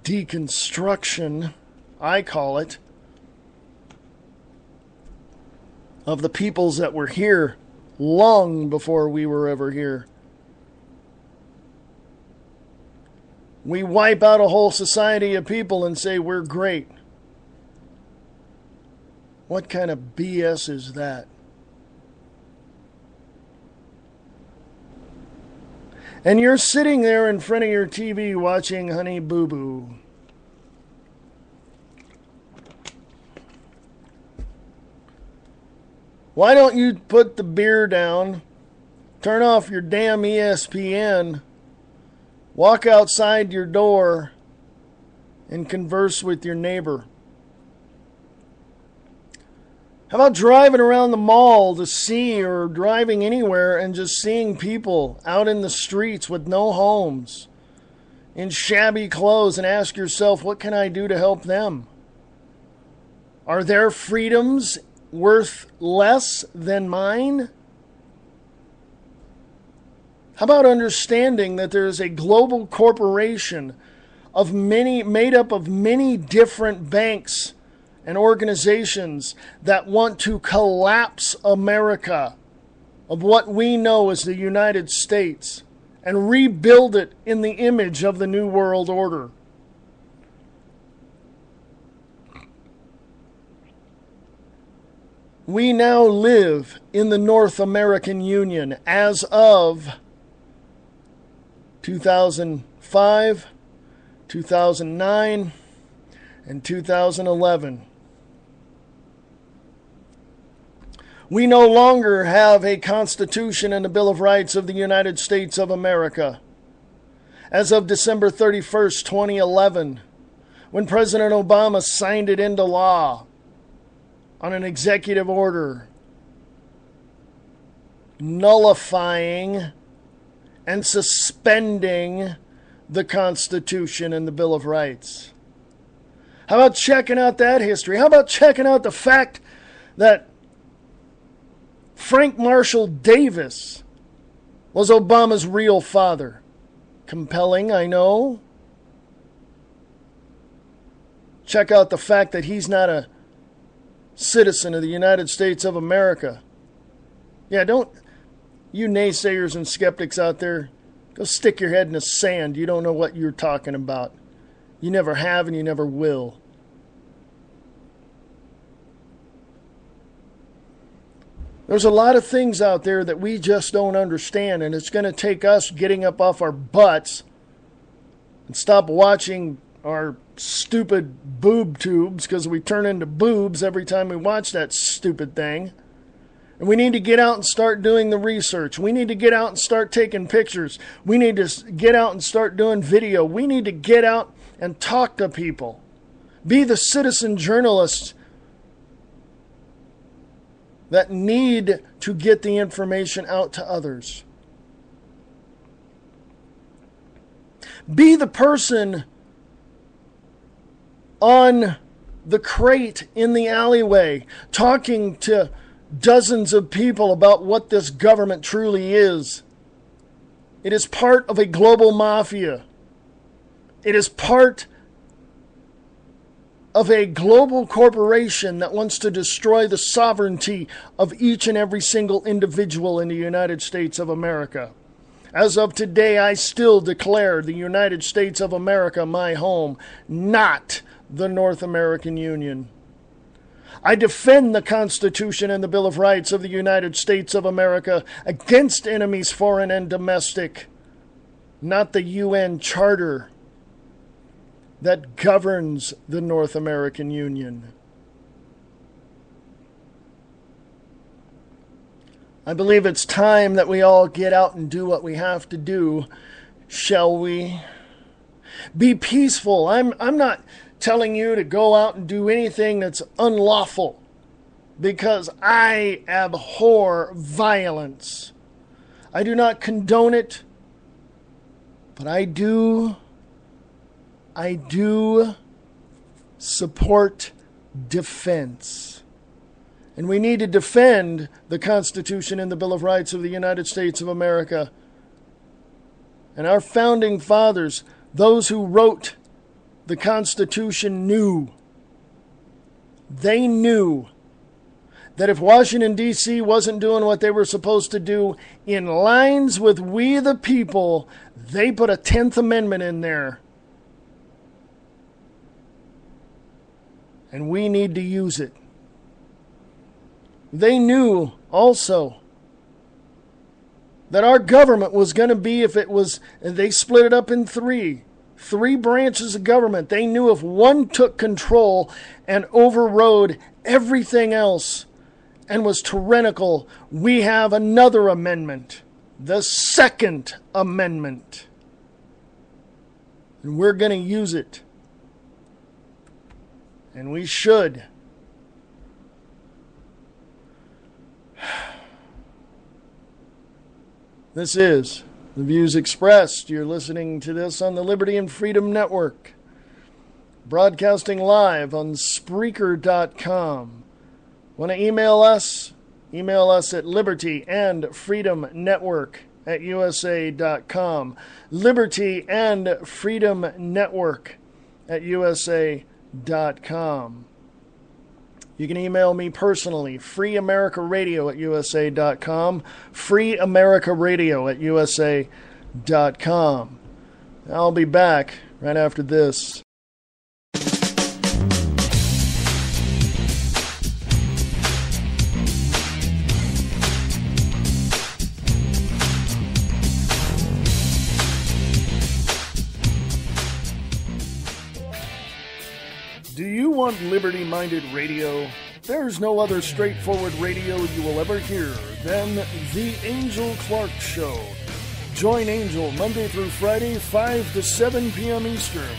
deconstruction, I call it, of the peoples that were here long before we were ever here? We wipe out a whole society of people and say we're great. What kind of BS is that? And you're sitting there in front of your TV watching Honey Boo Boo. Why don't you put the beer down, turn off your damn ESPN, walk outside your door, and converse with your neighbor? How about driving around the mall to see, or driving anywhere and just seeing people out in the streets with no homes, in shabby clothes, and ask yourself, what can I do to help them? Are their freedoms worth less than mine? How about understanding that there is a global corporation of made up of many different banks and organizations that want to collapse America, of what we know as the United States, and rebuild it in the image of the New World Order? We now live in the North American Union as of 2005, 2009, and 2011. We no longer have a Constitution and a Bill of Rights of the United States of America. As of December 31st, 2011, when President Obama signed it into law on an executive order nullifying and suspending the Constitution and the Bill of Rights. How about checking out that history? How about checking out the fact that Frank Marshall Davis was Obama's real father? Compelling, I know. Check out the fact that he's not a citizen of the United States of America. Yeah, don't, you naysayers and skeptics out there, go stick your head in the sand. You don't know what you're talking about. You never have and you never will. There's a lot of things out there that we just don't understand, and it's going to take us getting up off our butts and stop watching our stupid boob tubes, because we turn into boobs every time we watch that stupid thing. And we need to get out and start doing the research. We need to get out and start taking pictures. We need to get out and start doing video. We need to get out and talk to people. Be the citizen journalists that need to get the information out to others. Be the person on the crate in the alleyway talking to dozens of people about what this government truly is. It is part of a global mafia. It is part of a global corporation that wants to destroy the sovereignty of each and every single individual in the United States of America. As of today, I still declare the United States of America my home, not the North American Union. I defend the Constitution and the Bill of Rights of the United States of America against enemies foreign and domestic, not the UN Charter that governs the North American Union. I believe it's time that we all get out and do what we have to do, shall we? Be peaceful. I'm not telling you to go out and do anything that's unlawful, because I abhor violence. I do not condone it, but I do support defense. And we need to defend the Constitution and the Bill of Rights of the United States of America. And our founding fathers, those who wrote the Constitution, knew. They knew that if Washington, D.C. wasn't doing what they were supposed to do in lines with we the people, they put a 10th Amendment in there. And we need to use it. They knew also that our government was going to be, if it was, they split it up in three branches of government. They knew if one took control and overrode everything else and was tyrannical, we have another amendment, the Second Amendment. And we're going to use it. And we should. This is the views expressed. You're listening to this on the Liberty and Freedom Network, broadcasting live on Spreaker.com. Want to email us? Email us at libertyandfreedomnetwork@usa.com. libertyandfreedomnetwork@usa.com. You can email me personally, freeamericaradio@usa.com, freeamericaradio@usa.com. I'll be back right after this. Do you want liberty-minded radio? There's no other straightforward radio you will ever hear than The Angel Clark Show. Join Angel Monday through Friday, 5 to 7 p.m. Eastern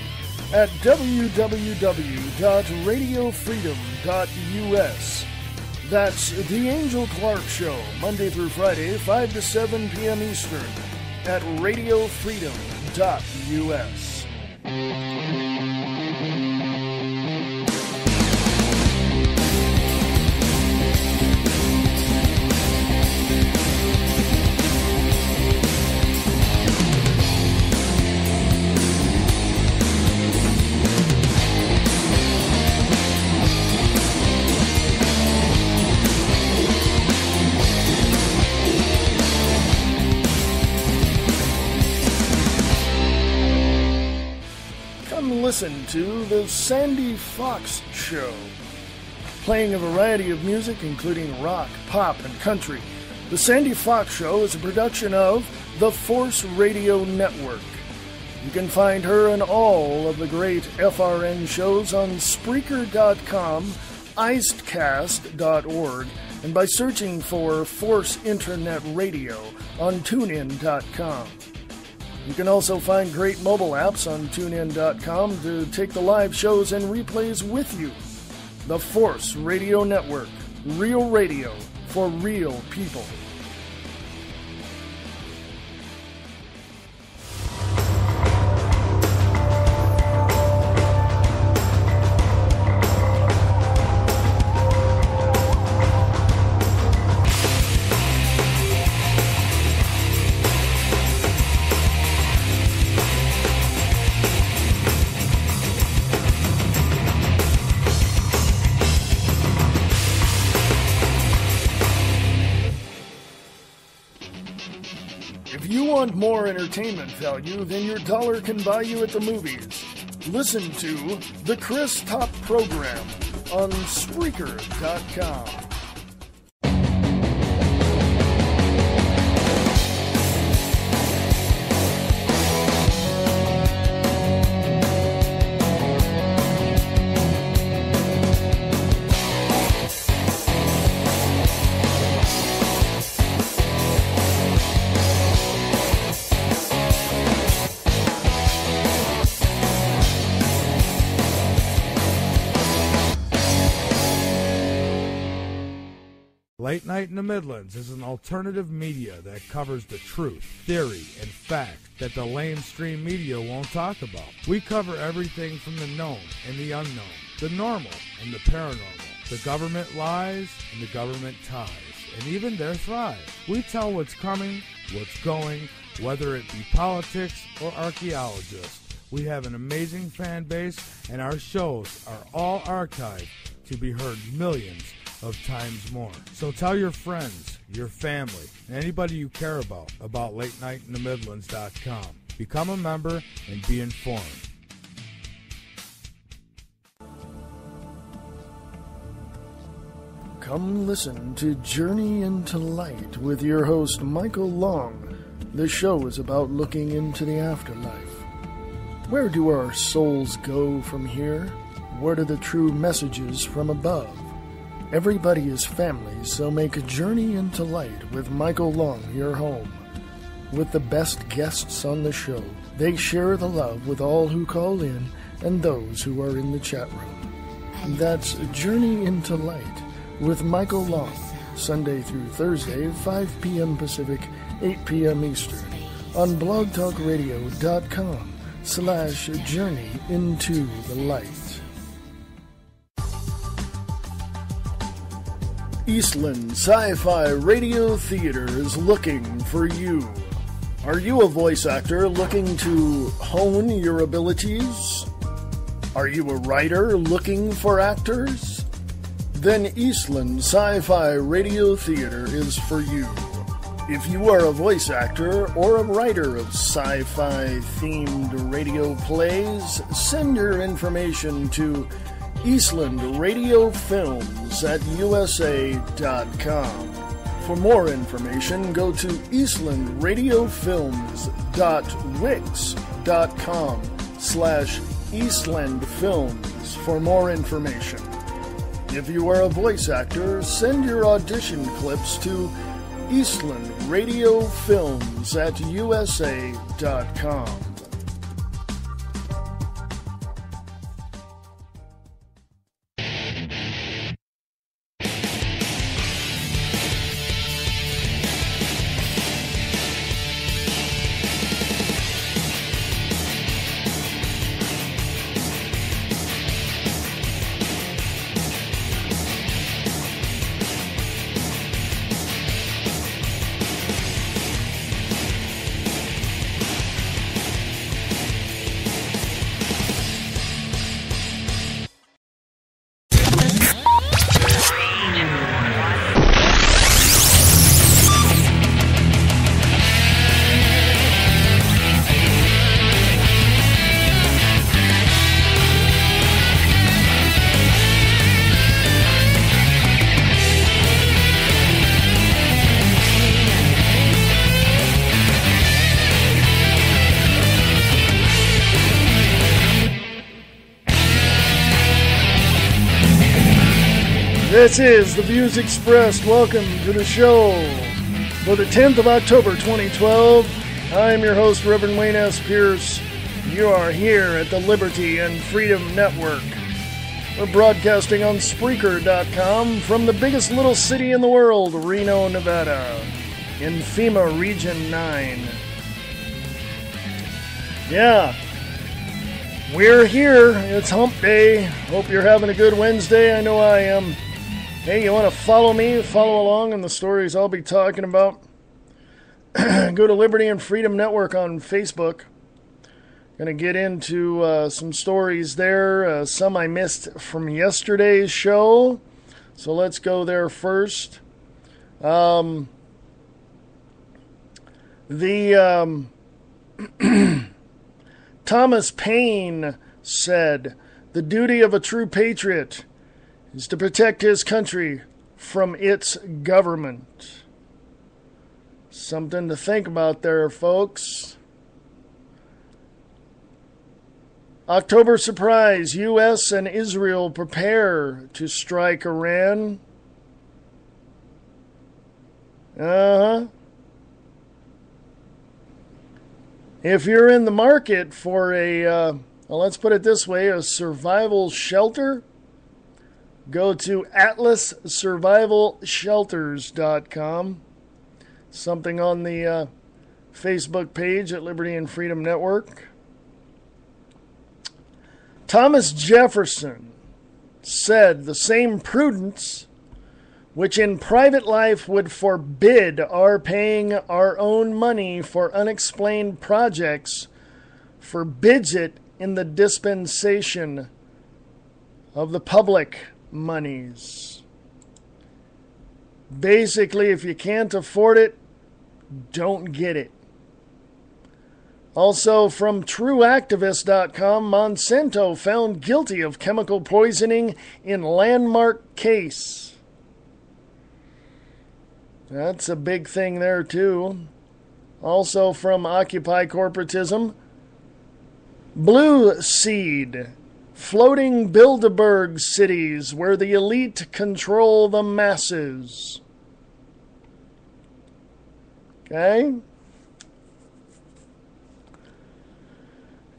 at www.radiofreedom.us. That's The Angel Clark Show, Monday through Friday, 5 to 7 p.m. Eastern at radiofreedom.us. Listen to The Sandy Fox Show, playing a variety of music including rock, pop, and country. The Sandy Fox Show is a production of the Force Radio Network. You can find her and all of the great FRN shows on Spreaker.com, Icedcast.org, and by searching for Force Internet Radio on TuneIn.com. You can also find great mobile apps on TuneIn.com to take the live shows and replays with you. The Force Radio Network. Real radio for real people. If you want more entertainment value than your dollar can buy you at the movies, listen to the Chris Top Program on Spreaker.com. Late Night in the Midlands is an alternative media that covers the truth, theory, and fact that the lamestream media won't talk about. We cover everything from the known and the unknown, the normal and the paranormal, the government lies and the government ties, and even their thrive. We tell what's coming, what's going, whether it be politics or archaeologists. We have an amazing fan base, and our shows are all archived to be heard millions of times more. So tell your friends, your family, and anybody you care about LateNightInTheMidlands.com. Become a member and be informed. Come listen to Journey into Light with your host Michael Long. This show is about looking into the afterlife. Where do our souls go from here? What are the true messages from above? Everybody is family, so make a journey into light with Michael Long your home. With the best guests on the show, they share the love with all who call in and those who are in the chat room. That's Journey into Light with Michael Long, Sunday through Thursday, 5 p.m. Pacific, 8 p.m. Eastern, on blogtalkradio.com/Journey into the Light. Eastland Sci-Fi Radio Theater is looking for you. Are you a voice actor looking to hone your abilities? Are you a writer looking for actors? Then Eastland Sci-Fi Radio Theater is for you. If you are a voice actor or a writer of sci-fi themed radio plays, send your information to Eastland Radio Films at USA.com. For more information, go to eastlandradiofilms.wix.com/EastlandFilms for more information. If you are a voice actor, send your audition clips to Eastland Radio Films at USA.com. This is The Views Expressed. Welcome to the show for the 10th of October, 2012. I'm your host, Reverend Wayne S. Pierce. You are here at the Liberty and Freedom Network. We're broadcasting on Spreaker.com from the biggest little city in the world, Reno, Nevada, in FEMA Region 9. Yeah, we're here. It's hump day. Hope you're having a good Wednesday. I know I am. Hey, you want to follow me, follow along on the stories I'll be talking about? Go to Liberty and Freedom Network on Facebook. Going to get into some stories there. Some I missed from yesterday's show. So let's go there first. The Thomas Paine said, "The duty of a true patriot is to protect his country from its government." Something to think about there, folks. October surprise, U.S. and Israel prepare to strike Iran. If you're in the market for well, let's put it this way, a survival shelter, go to atlassurvivalshelters.com. Something on the Facebook page at Liberty and Freedom Network. Thomas Jefferson said, "The same prudence which in private life would forbid our paying our own money for unexplained projects forbids it in the dispensation of the public monies." Basically, if you can't afford it, don't get it. Also from TrueActivist.com, Monsanto found guilty of chemical poisoning in landmark case. That's a big thing there, too. Also from Occupy Corporatism, Blue Seed, floating Bilderberg cities where the elite control the masses. Okay?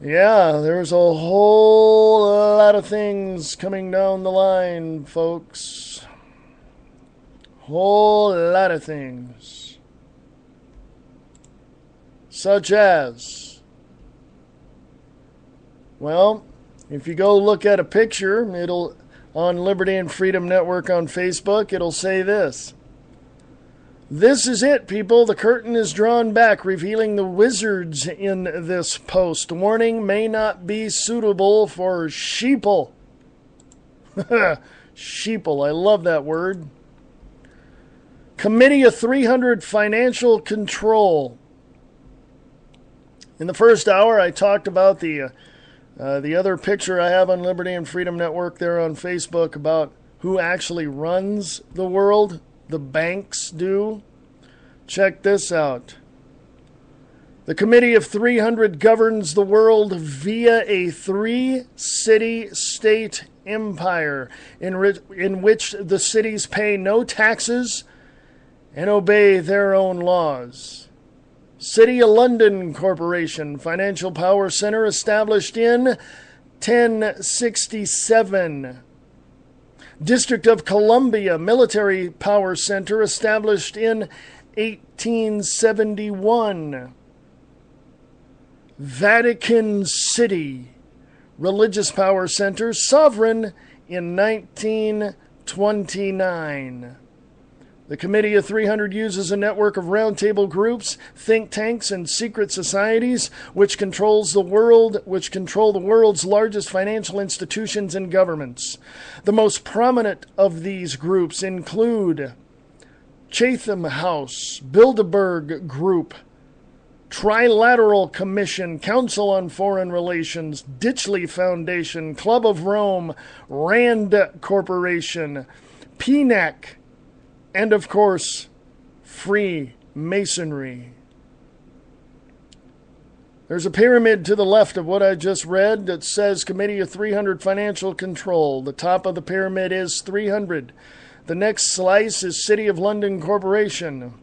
Yeah, there's a whole lot of things coming down the line, folks. Whole lot of things. Such as, well, if you go look at a picture, it'll, on Liberty and Freedom Network on Facebook, it'll say this. "This is it, people. The curtain is drawn back, revealing the wizards in this post. Warning, may not be suitable for sheeple." Sheeple, I love that word. Committee of 300 Financial Control. In the first hour, I talked about the other picture I have on Liberty and Freedom Network there on Facebook about who actually runs the world. The banks do. Check this out. The Committee of 300 governs the world via a three-city-state empire in which the cities pay no taxes and obey their own laws. City of London Corporation, financial power center established in 1067. District of Columbia Military Power Center established in 1871. Vatican City Religious Power Center, sovereign in 1929. The Committee of 300 uses a network of roundtable groups, think tanks, and secret societies which control the world's largest financial institutions and governments. The most prominent of these groups include Chatham House, Bilderberg Group, Trilateral Commission, Council on Foreign Relations, Ditchley Foundation, Club of Rome, Rand Corporation, PNAC, and, of course, Freemasonry. There's a pyramid to the left of what I just read that says Committee of 300 Financial Control. The top of the pyramid is 300. The next slice is City of London Corporation.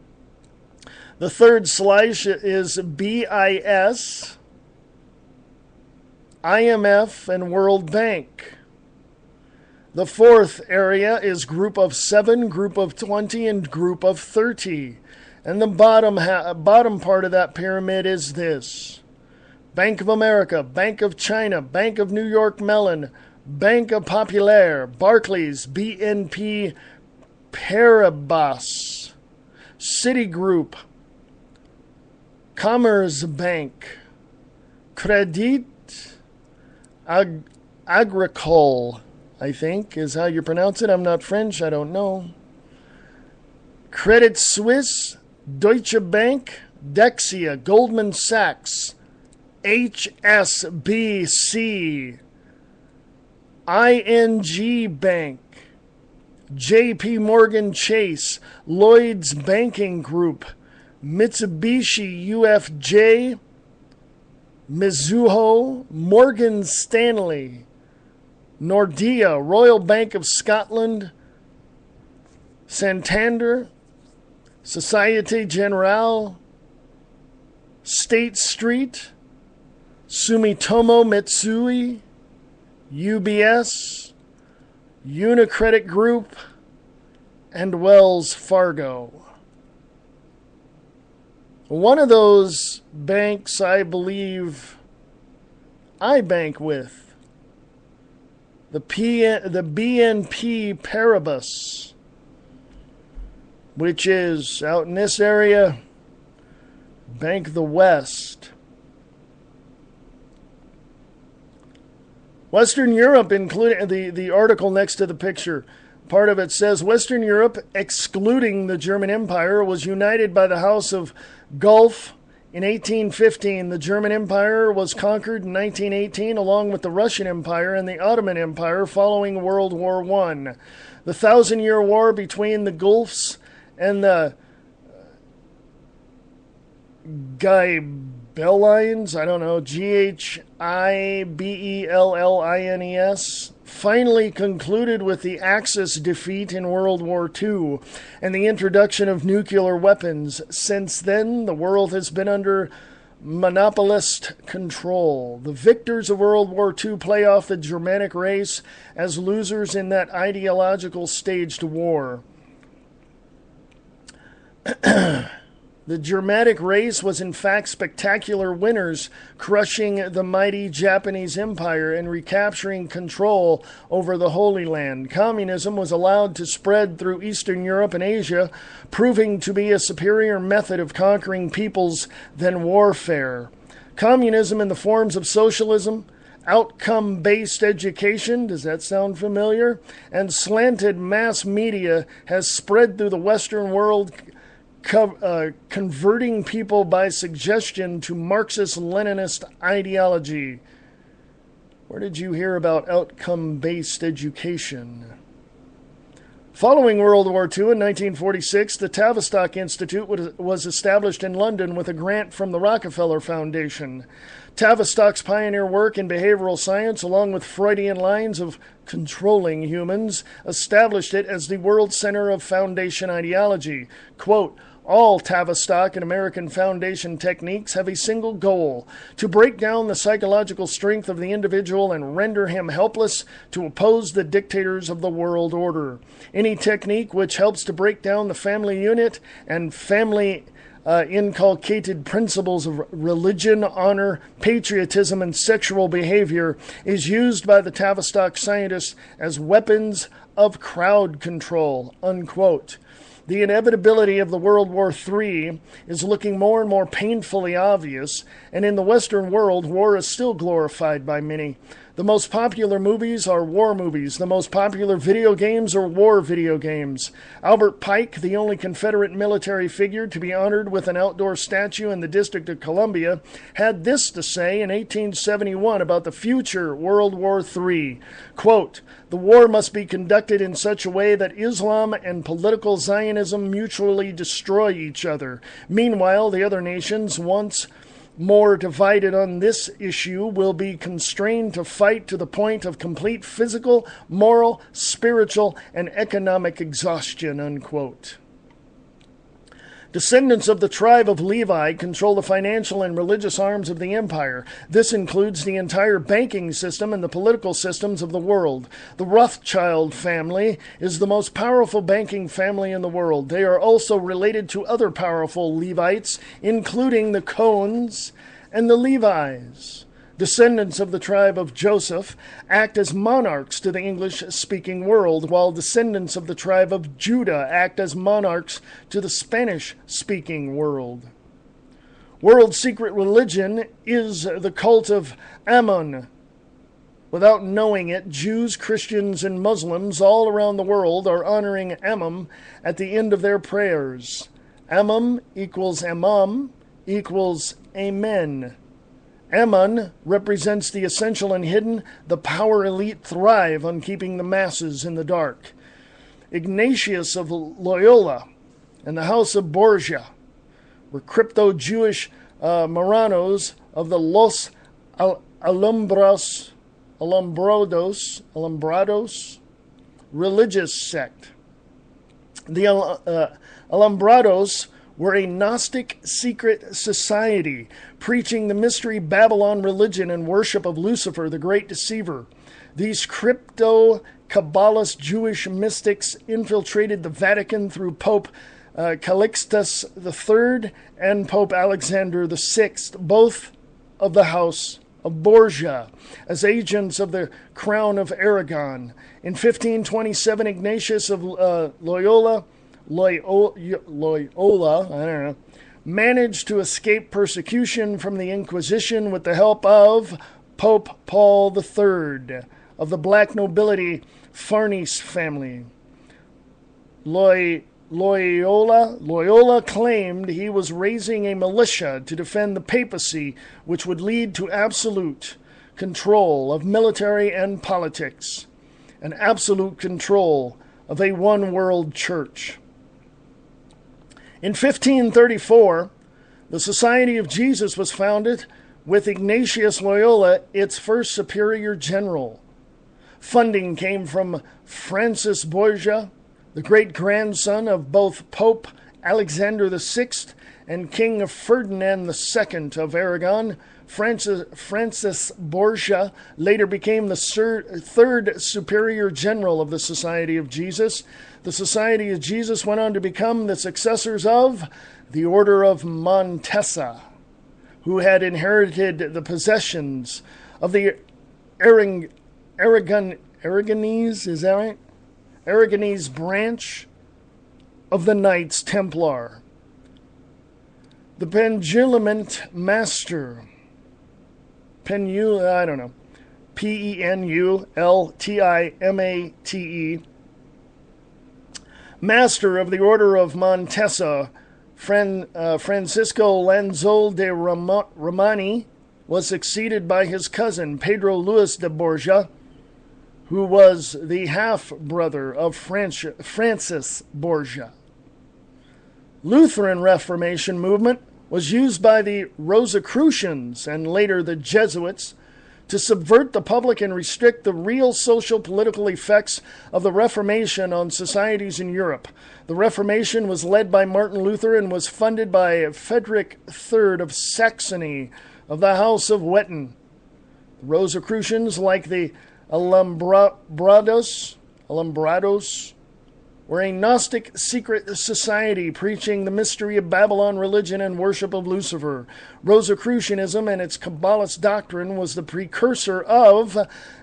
The third slice is BIS, IMF, and World Bank. The fourth area is Group of 7, Group of 20, and Group of 30. And the bottom part of that pyramid is this. Bank of America, Bank of China, Bank of New York Mellon, Bank of Populaire, Barclays, BNP Paribas, Citigroup, Commerce Bank, Credit Agricole, I think is how you pronounce it. I'm not French, I don't know. Credit Suisse, Deutsche Bank, Dexia, Goldman Sachs, HSBC, ING Bank, JP Morgan Chase, Lloyd's Banking Group, Mitsubishi UFJ, Mizuho, Morgan Stanley, Nordea, Royal Bank of Scotland, Santander, Societe Generale, State Street, Sumitomo Mitsui, UBS, Unicredit Group, and Wells Fargo. One of those banks I believe I bank with, the BNP Paribas, which is out in this area, Bank of the West. Western Europe, including the article next to the picture, part of it says, Western Europe, excluding the German Empire, was united by the House of Gulf in 1815. The German Empire was conquered in 1918, along with the Russian Empire and the Ottoman Empire following World War I. The Thousand-Year War between the Gulfs and the Ghibellines, Ghibellines, finally concluded with the Axis defeat in World War II and the introduction of nuclear weapons. Since then, the world has been under monopolist control. The victors of World War II play off the Germanic race as losers in that ideological staged war. The Germanic race was in fact spectacular winners, crushing the mighty Japanese Empire and recapturing control over the Holy Land. Communism was allowed to spread through Eastern Europe and Asia, proving to be a superior method of conquering peoples than warfare. Communism in the forms of socialism, outcome-based education, does that sound familiar? And slanted mass media has spread through the Western world, converting people by suggestion to Marxist-Leninist ideology. Where did you hear about outcome-based education? Following World War II in 1946, the Tavistock Institute was established in London with a grant from the Rockefeller Foundation. Tavistock's pioneer work in behavioral science, along with Freudian lines of controlling humans, established it as the world center of Foundation ideology. Quote, all Tavistock and American Foundation techniques have a single goal: to break down the psychological strength of the individual and render him helpless to oppose the dictators of the world order. Any technique which helps to break down the family unit and family inculcated principles of religion, honor, patriotism, and sexual behavior is used by the Tavistock scientists as weapons of crowd control, unquote. The inevitability of the World War III is looking more and more painfully obvious, and in the Western world, war is still glorified by many. The most popular movies are war movies. The most popular video games are war video games. Albert Pike, the only Confederate military figure to be honored with an outdoor statue in the District of Columbia, had this to say in 1871 about the future World War III. Quote, the war must be conducted in such a way that Islam and political Zionism mutually destroy each other. Meanwhile, the other nations, once more divided on this issue, will be constrained to fight to the point of complete physical, moral, spiritual, and economic exhaustion, unquote. Descendants of the tribe of Levi control the financial and religious arms of the empire. This includes the entire banking system and the political systems of the world. The Rothschild family is the most powerful banking family in the world. They are also related to other powerful Levites, including the Cohens and the Levis. Descendants of the tribe of Joseph act as monarchs to the English-speaking world, while descendants of the tribe of Judah act as monarchs to the Spanish-speaking world. World secret religion is the cult of Ammon. Without knowing it, Jews, Christians, and Muslims all around the world are honoring Ammon at the end of their prayers. Ammon equals Imam, equals amen. Ammon represents the essential and hidden. The power elite thrive on keeping the masses in the dark. Ignatius of Loyola and the House of Borgia were crypto-Jewish Marranos of the Los Alumbrados religious sect. The Alumbrados were a Gnostic secret society preaching the mystery Babylon religion and worship of Lucifer, the great deceiver. These crypto-Kabbalist Jewish mystics infiltrated the Vatican through Pope Calixtus III and Pope Alexander VI, both of the House of Borgia, as agents of the Crown of Aragon. In 1527, Ignatius of Loyola, managed to escape persecution from the Inquisition with the help of Pope Paul III of the black nobility Farnese family. Loyola claimed he was raising a militia to defend the papacy, which would lead to absolute control of military and politics, and absolute control of a one-world church. In 1534, the Society of Jesus was founded with Ignatius Loyola, its first superior general. Funding came from Francis Borgia, the great-grandson of both Pope Alexander VI and King Ferdinand II of Aragon. Francis Borgia later became the third superior general of the Society of Jesus. The Society of Jesus went on to become the successors of the Order of Montesa, who had inherited the possessions of the Aragonese, is that right? Aragonese branch of the Knights Templar. The Penduliment Master, Penultimate, Master of the Order of Montesa, Francisco Lanzol de Romani, was succeeded by his cousin Pedro Luis de Borgia, who was the half-brother of Francis Borgia. Lutheran Reformation movement was used by the Rosicrucians and later the Jesuits to subvert the public and restrict the real social political effects of the Reformation on societies in Europe. The Reformation was led by Martin Luther and was funded by Frederick III of Saxony of the House of Wettin. The Rosicrucians, like the Alumbrados, were a Gnostic secret society preaching the mystery of Babylon religion and worship of Lucifer. Rosicrucianism and its Kabbalist doctrine was the precursor of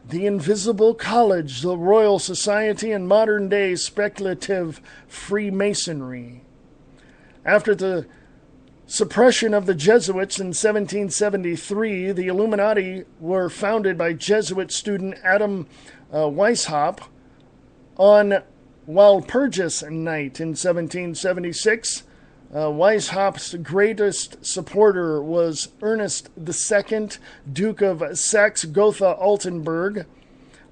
the Invisible College, the Royal Society, and modern-day speculative Freemasonry. After the suppression of the Jesuits in 1773, the Illuminati were founded by Jesuit student Adam Weishaupt on Walpurgis Night in 1776. Weishaupt's greatest supporter was Ernest II, Duke of Saxe-Gotha-Altenburg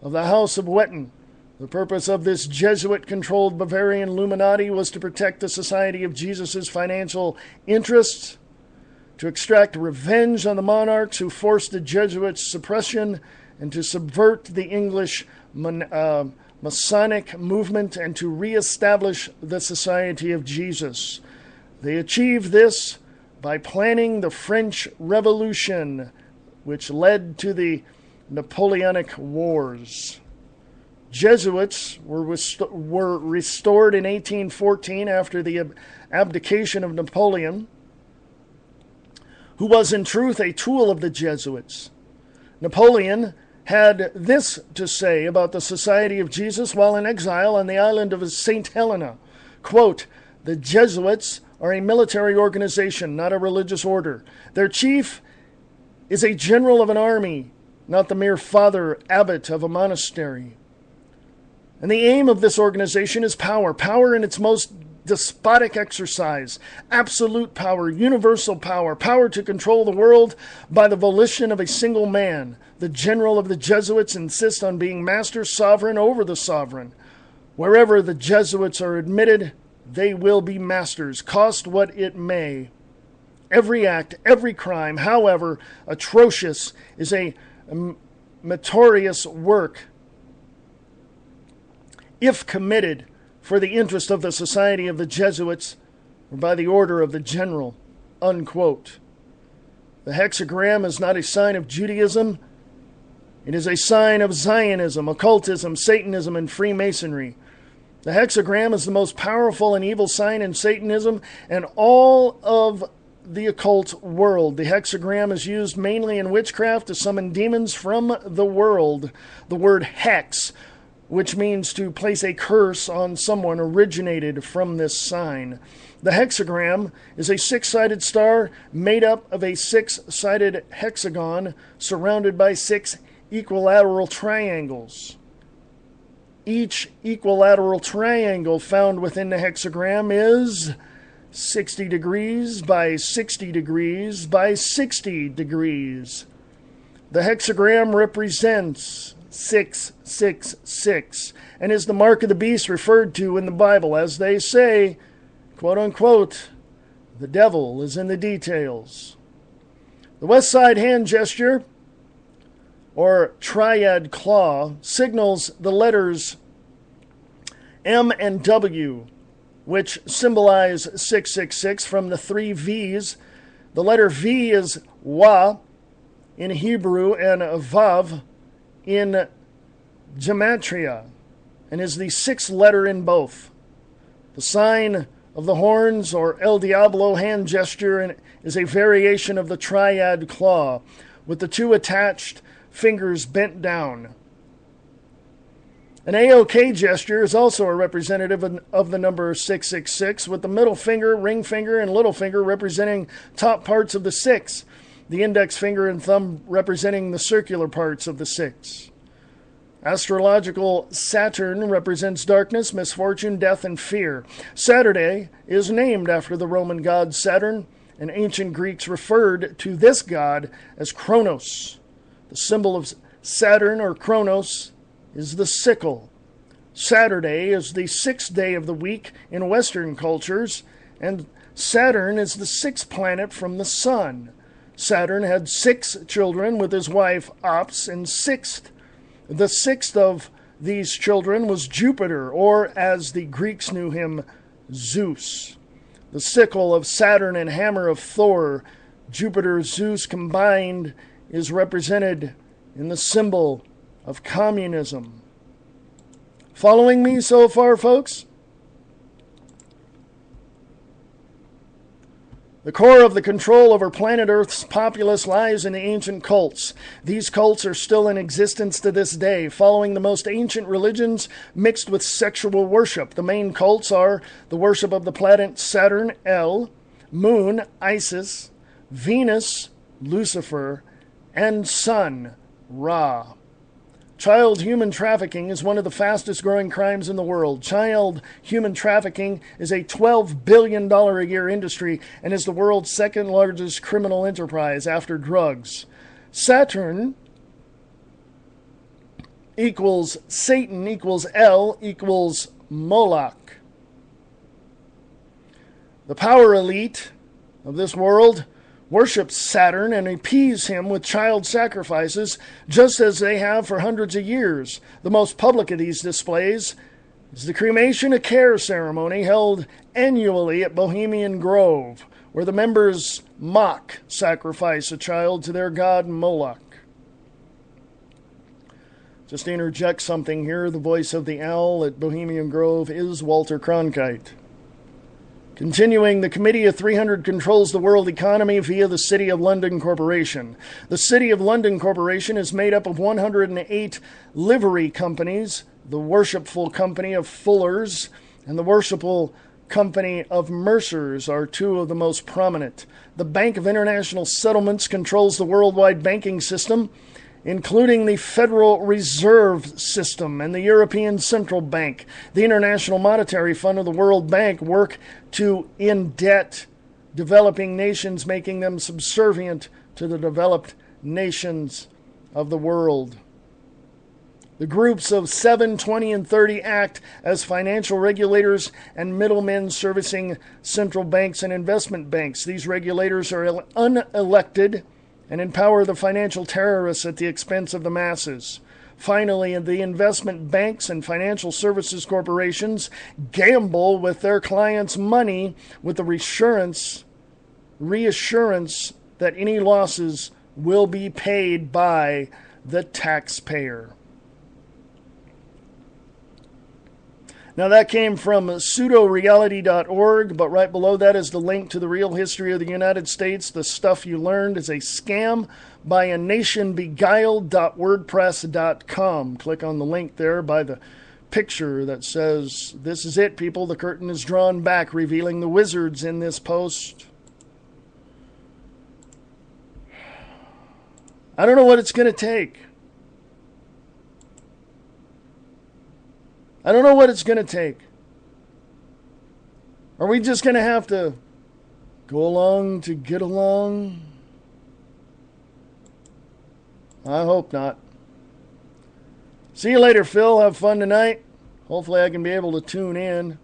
of the House of Wettin. The purpose of this Jesuit-controlled Bavarian Illuminati was to protect the Society of Jesus' financial interests, to extract revenge on the monarchs who forced the Jesuits' suppression, and to subvert the English Masonic movement and to reestablish the Society of Jesus. They achieved this by planning the French Revolution, which led to the Napoleonic Wars. Jesuits were restored in 1814 after the abdication of Napoleon, who was in truth a tool of the Jesuits. Napoleon had this to say about the Society of Jesus while in exile on the island of St. Helena. Quote, "The Jesuits are a military organization, not a religious order. Their chief is a general of an army, not the mere father abbot of a monastery. And the aim of this organization is power, power in its most despotic exercise, absolute power, universal power, power to control the world by the volition of a single man. The general of the Jesuits insists on being master sovereign over the sovereign. Wherever the Jesuits are admitted, they will be masters, cost what it may. Every act, every crime, however atrocious, is a meritorious work if committed for the interest of the Society of the Jesuits or by the order of the general. Unquote. The hexagram is not a sign of Judaism. It is a sign of Zionism, occultism, Satanism, and Freemasonry. The hexagram is the most powerful and evil sign in Satanism and all of the occult world. The hexagram is used mainly in witchcraft to summon demons from the world. The word hex, which means to place a curse on someone, originated from this sign. The hexagram is a six-sided star made up of a six-sided hexagon surrounded by six equilateral triangles. Each equilateral triangle found within the hexagram is 60 degrees by 60 degrees by 60 degrees. The hexagram represents 666 and is the mark of the beast referred to in the Bible. As they say, quote unquote, the devil is in the details. The west side hand gesture, or triad claw, signals the letters M and W, which symbolize 666 from the three V's. The letter V is Wa in Hebrew and Vav in Gematria, and is the sixth letter in both. The sign of the horns, or El Diablo hand gesture, is a variation of the triad claw, with the two attached fingers bent down. An AOK gesture is also a representative of the number 666, with the middle finger, ring finger, and little finger representing top parts of the six, the index finger and thumb representing the circular parts of the six. Astrological Saturn represents darkness, misfortune, death, and fear. Saturday is named after the Roman god Saturn, and ancient Greeks referred to this god as Kronos. The symbol of Saturn, or Kronos, is the sickle. Saturday is the sixth day of the week in Western cultures, and Saturn is the sixth planet from the sun. Saturn had 6 children with his wife Ops, and the sixth of these children was Jupiter, or as the Greeks knew him, Zeus. The sickle of Saturn and hammer of Thor, Jupiter, Zeus combined, is represented in the symbol of communism. Following me so far, folks? The core of the control over planet Earth's populace lies in the ancient cults. These cults are still in existence to this day, following the most ancient religions mixed with sexual worship. The main cults are the worship of the planet Saturn, El, Moon, Isis, Venus, Lucifer, and Sun, Ra. Child human trafficking is one of the fastest growing crimes in the world. Child human trafficking is a $12 billion a year industry and is the world's second largest criminal enterprise after drugs. Saturn equals Satan equals El equals Moloch. The power elite of this world worships Saturn and appease him with child sacrifices, just as they have for hundreds of years. The most public of these displays is the cremation of care ceremony held annually at Bohemian Grove, where the members mock sacrifice a child to their god Moloch. Just to interject something here, the voice of the owl at Bohemian Grove is Walter Cronkite. Continuing, the Committee of 300 controls the world economy via the City of London Corporation. The City of London Corporation is made up of 108 livery companies, the Worshipful Company of Fullers and the Worshipful Company of Mercers are two of the most prominent. The Bank of International Settlements controls the worldwide banking system including the Federal Reserve System and the European Central Bank, the International Monetary Fund, of the World Bank, work to indebt developing nations, making them subservient to the developed nations of the world. The groups of 7, 20, and 30 act as financial regulators and middlemen servicing central banks and investment banks. These regulators are unelected and empower the financial terrorists at the expense of the masses. Finally, the investment banks and financial services corporations gamble with their clients' money with the reassurance that any losses will be paid by the taxpayer. Now that came from pseudoreality.org, but right below that is the link to the real history of the United States. The stuff you learned is a scam by a nation beguiled.wordpress.com. Click on the link there by the picture that says, "This is it, people. The curtain is drawn back, revealing the wizards in this post." I don't know what it's going to take. I don't know what it's going to take. Are we just going to have to go along to get along? I hope not. See you later, Phil. Have fun tonight. Hopefully I can be able to tune in.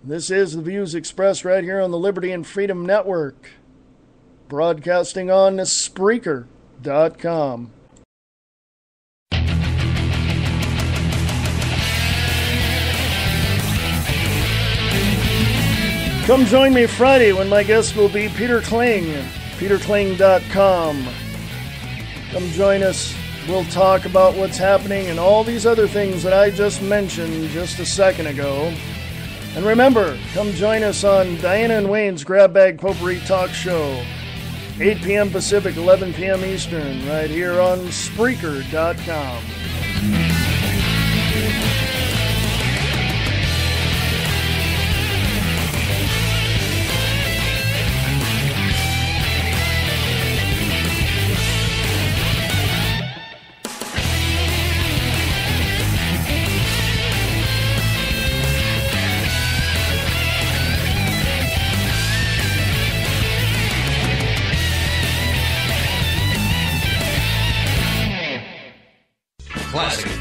This is the views expressed right here on the Liberty and Freedom Network, broadcasting on Spreaker.com. Come join me Friday when my guest will be Peter Kling, peterkling.com. Come join us. We'll talk about what's happening and all these other things that I just mentioned just a second ago. And remember, come join us on Diana and Wayne's Grab Bag Potpourri Talk Show, 8 p.m. Pacific, 11 p.m. Eastern, right here on Spreaker.com.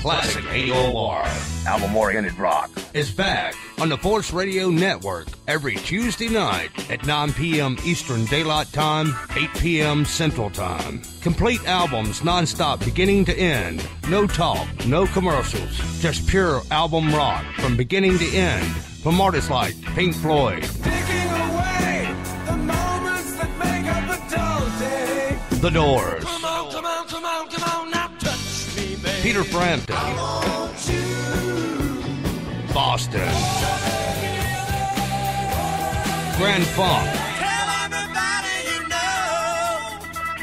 Classic AOR. Album-oriented rock is back on the Force Radio Network every Tuesday night at 9 p.m. Eastern Daylight Time, 8 p.m. Central Time. Complete albums non-stop beginning to end. No talk, no commercials. Just pure album rock from beginning to end. From artists like Pink Floyd, Taking away the moments that make up a dull day. The Doors, Come on, now touch me, baby. Peter Frampton, Boston, Grand Funk, Tell everybody you know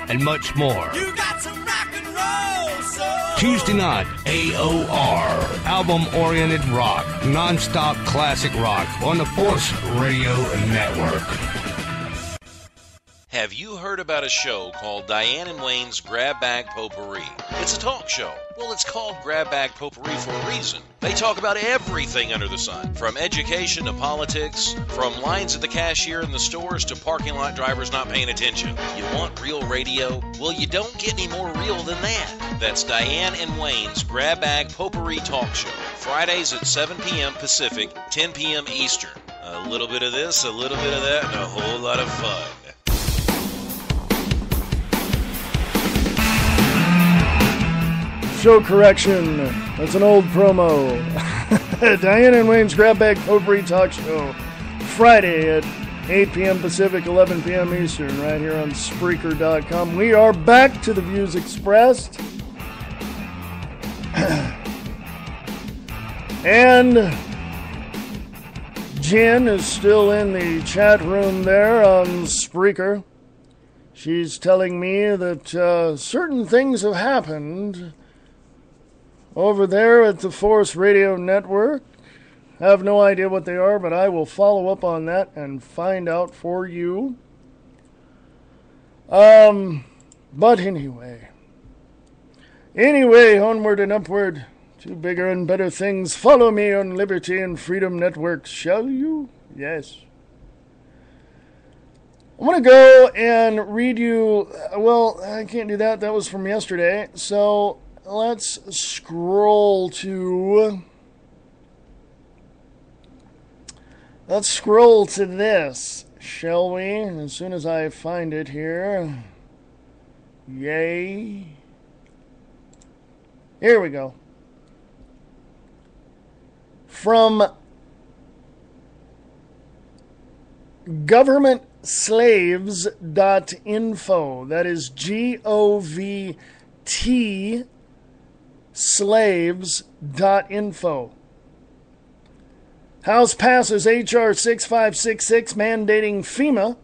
and much more. you got some rock and roll soul. Tuesday night, AOR, album-oriented rock, non-stop classic rock on the Force Radio Network. Have you heard about a show called Diane and Wayne's Grab Bag Potpourri? It's a talk show. Well, it's called Grab Bag Potpourri for a reason. They talk about everything under the sun, from education to politics, from lines at the cashier in the stores to parking lot drivers not paying attention. You want real radio? Well, you don't get any more real than that. That's Diane and Wayne's Grab Bag Potpourri Talk Show. Fridays at 7 p.m. Pacific, 10 p.m. Eastern. A little bit of this, a little bit of that, and a whole lot of fun. Show correction. That's an old promo. Diane and Wayne's Grab Bag Potpourri Talk Show. Friday at 8 p.m. Pacific, 11 p.m. Eastern, right here on Spreaker.com. We are back to the views expressed. And Jen is still in the chat room there on Spreaker. She's telling me that certain things have happened over there at the Force Radio Network. I have no idea what they are, but I will follow up on that and find out for you. But anyway, Anyway, onward and upward to bigger and better things. Follow me on Liberty and Freedom Network, shall you? Yes. I'm going to go and read you, well, I can't do that. That was from yesterday. So let's scroll to this, shall we? As soon as I find it here. Yay. Here we go. From governmentslaves.info. That is GOVT slaves.info. House passes H.R. 6566 mandating FEMA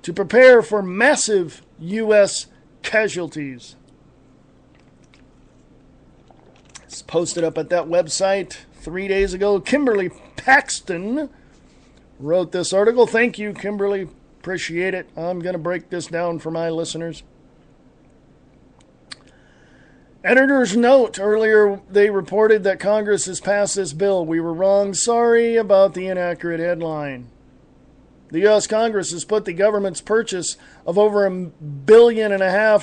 to prepare for massive U.S. casualties. It's posted up at that website 3 days ago. Kimberly Paxton wrote this article. Thank you, Kimberly. Appreciate it. I'm going to break this down for my listeners. Editor's note. Earlier, they reported that Congress has passed this bill. We were wrong. Sorry about the inaccurate headline. The U.S. Congress has put the government's purchase of over 1.5 billion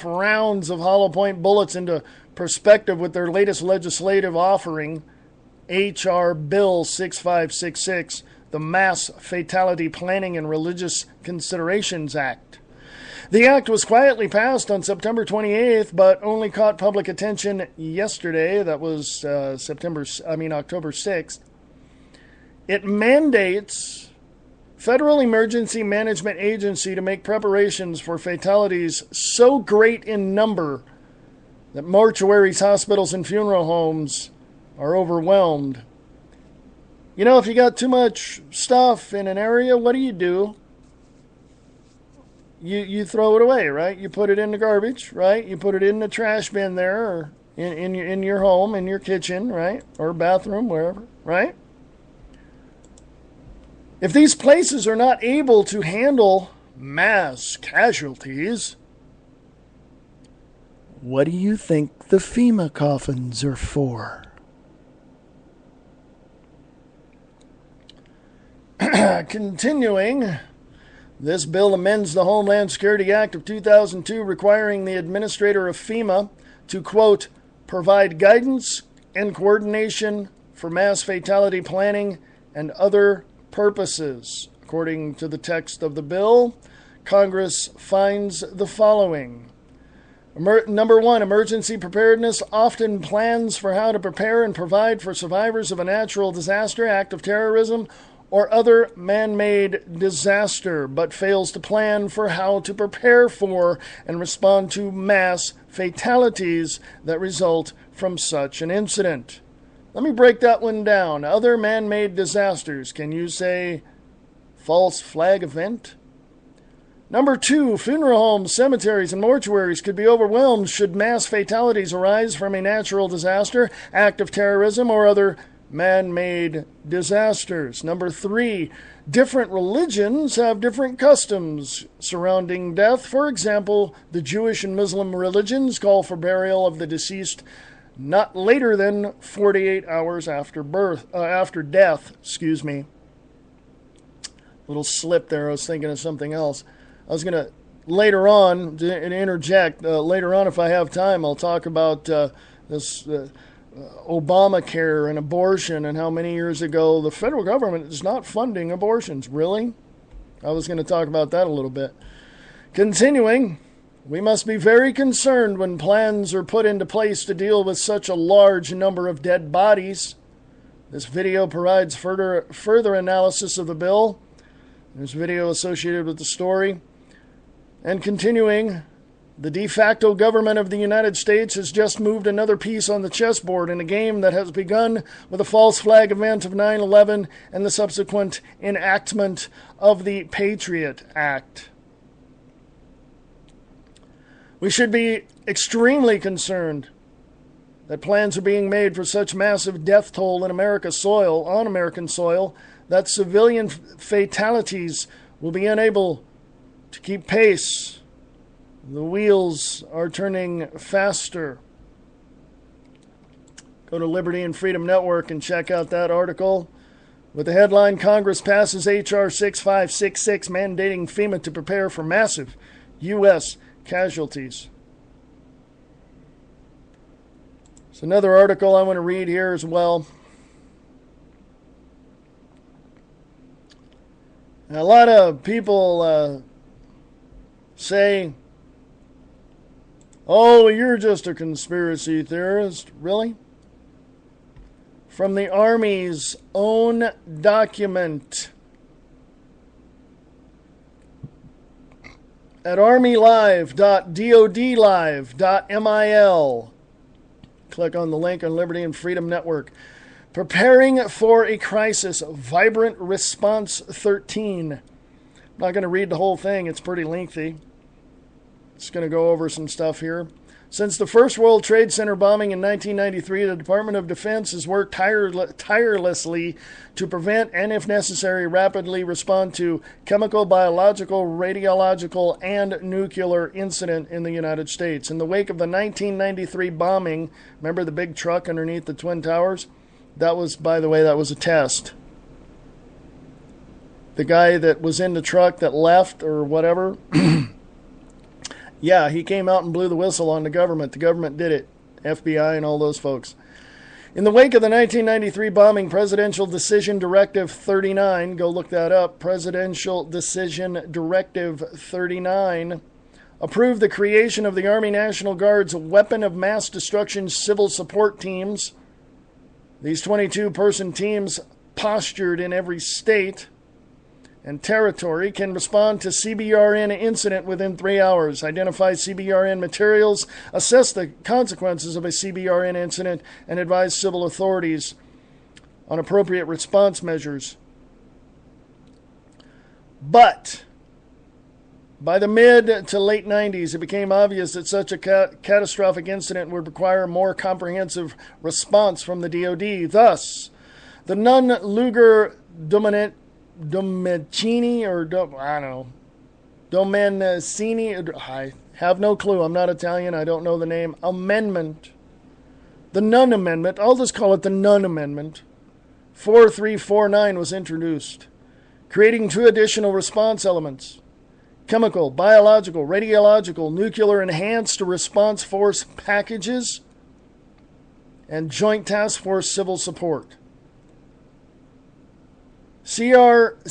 rounds of hollow point bullets into perspective with their latest legislative offering, H.R. Bill 6566, the Mass Fatality Planning and Religious Considerations Act. The act was quietly passed on September 28th, but only caught public attention yesterday. That was October 6th. It mandates Federal Emergency Management Agency to make preparations for fatalities so great in number that mortuaries, hospitals, and funeral homes are overwhelmed. You know, if you got too much stuff in an area, what do? You throw it away, right? You put it in the garbage, right? You put it in the trash bin there, or in your home, in your kitchen, right? Or bathroom, wherever, right? If these places are not able to handle mass casualties, what do you think the FEMA coffins are for? Continuing, this bill amends the Homeland Security Act of 2002, requiring the administrator of FEMA to, quote, provide guidance and coordination for mass fatality planning and other purposes. According to the text of the bill, Congress finds the following. Number one, emergency preparedness often plans for how to prepare and provide for survivors of a natural disaster, act of terrorism, or other man-made disaster, but fails to plan for how to prepare for and respond to mass fatalities that result from such an incident. Let me break that one down. Other man-made disasters. Can you say false flag event? Number two, funeral homes, cemeteries, and mortuaries could be overwhelmed should mass fatalities arise from a natural disaster, act of terrorism, or other man-made disasters. Number three, different religions have different customs surrounding death. For example, the Jewish and Muslim religions call for burial of the deceased not later than 48 hours after death. Little slip there. I was thinking of something else. I was going to later on interject. Later on, if I have time, I'll talk about this Obamacare and abortion and how many years ago the federal government is not funding abortions. Really? I was going to talk about that a little bit. Continuing, we must be very concerned when plans are put into place to deal with such a large number of dead bodies. This video provides further analysis of the bill. There's video associated with the story. And continuing, the de facto government of the United States has just moved another piece on the chessboard in a game that has begun with a false flag event of 9/11 and the subsequent enactment of the Patriot Act. We should be extremely concerned that plans are being made for such massive death toll in American soil, that civilian fatalities will be unable to keep pace. The wheels are turning faster. Go to Liberty and Freedom Network and check out that article. With the headline, Congress passes H.R. 6566 mandating FEMA to prepare for massive U.S. casualties. It's another article I want to read here as well. A lot of people say, oh, you're just a conspiracy theorist. Really? From the Army's own document at armylive.dodlive.mil. Click on the link on Liberty and Freedom Network. Preparing for a Crisis, Vibrant Response 13. I'm not going to read the whole thing. It's pretty lengthy. Just going to go over some stuff here. Since the first World Trade Center bombing in 1993, the Department of Defense has worked tirelessly to prevent and, if necessary, rapidly respond to chemical, biological, radiological, and nuclear incident in the United States. In the wake of the 1993 bombing, remember the big truck underneath the Twin Towers? That was, by the way, that was a test. The guy that was in the truck that left or whatever... Yeah, he came out and blew the whistle on the government. The government did it. FBI and all those folks. In the wake of the 1993 bombing, Presidential Decision Directive 39, go look that up, Presidential Decision Directive 39, approved the creation of the Army National Guard's Weapon of Mass Destruction Civil Support Teams. These 22-person teams, postured in every state and territory, can respond to CBRN incident within 3 hours, identify CBRN materials, assess the consequences of a CBRN incident, and advise civil authorities on appropriate response measures. But by the mid to late 90s, it became obvious that such a catastrophic incident would require a more comprehensive response from the DoD. Thus, the Nunn-Lugar Domenichini, Domenicini, I have no clue. I'm not Italian. I don't know the name. Amendment. The Nunn Amendment. I'll just call it the Nunn Amendment. 4349 was introduced, creating 2 additional response elements: chemical, biological, radiological, nuclear enhanced response force packages, and joint task force civil support. CERFPs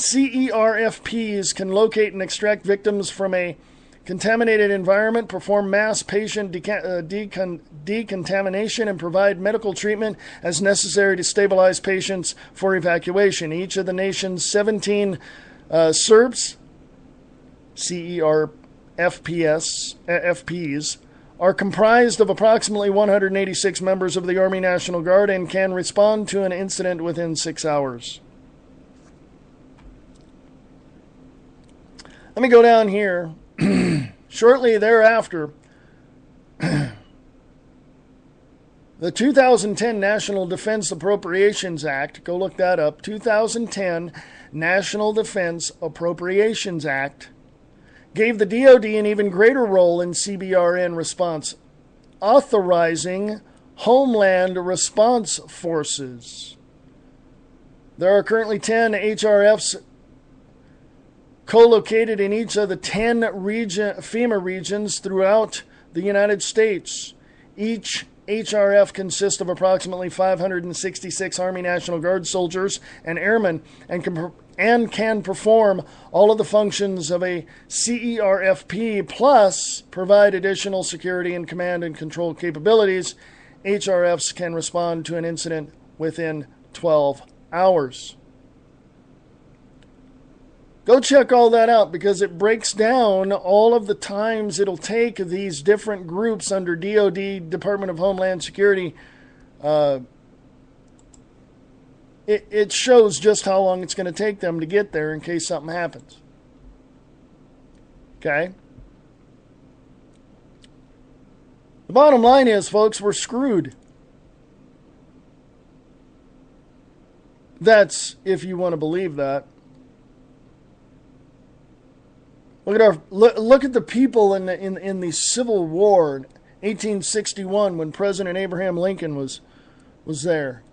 can locate and extract victims from a contaminated environment, perform mass patient decontamination, and provide medical treatment as necessary to stabilize patients for evacuation. Each of the nation's 17 CERFs, FPs, are comprised of approximately 186 members of the Army National Guard and can respond to an incident within 6 hours. Let me go down here. Shortly thereafter, the 2010 National Defense Appropriations Act, go look that up, 2010 National Defense Appropriations Act, gave the DoD an even greater role in CBRN response, authorizing Homeland Response Forces. There are currently 10 HRFs co-located in each of the 10 FEMA regions throughout the United States. Each HRF consists of approximately 566 Army National Guard soldiers and airmen and can perform all of the functions of a CERFP, plus provide additional security and command and control capabilities. HRFs can respond to an incident within 12 hours. Go check all that out, because it breaks down all of the times it'll take these different groups under DoD, Department of Homeland Security. It shows just how long it's going to take them to get there in case something happens. Okay? The bottom line is, folks, we're screwed. That's if you want to believe that. Look at the people in the Civil War, 1861, when President Abraham Lincoln was was there.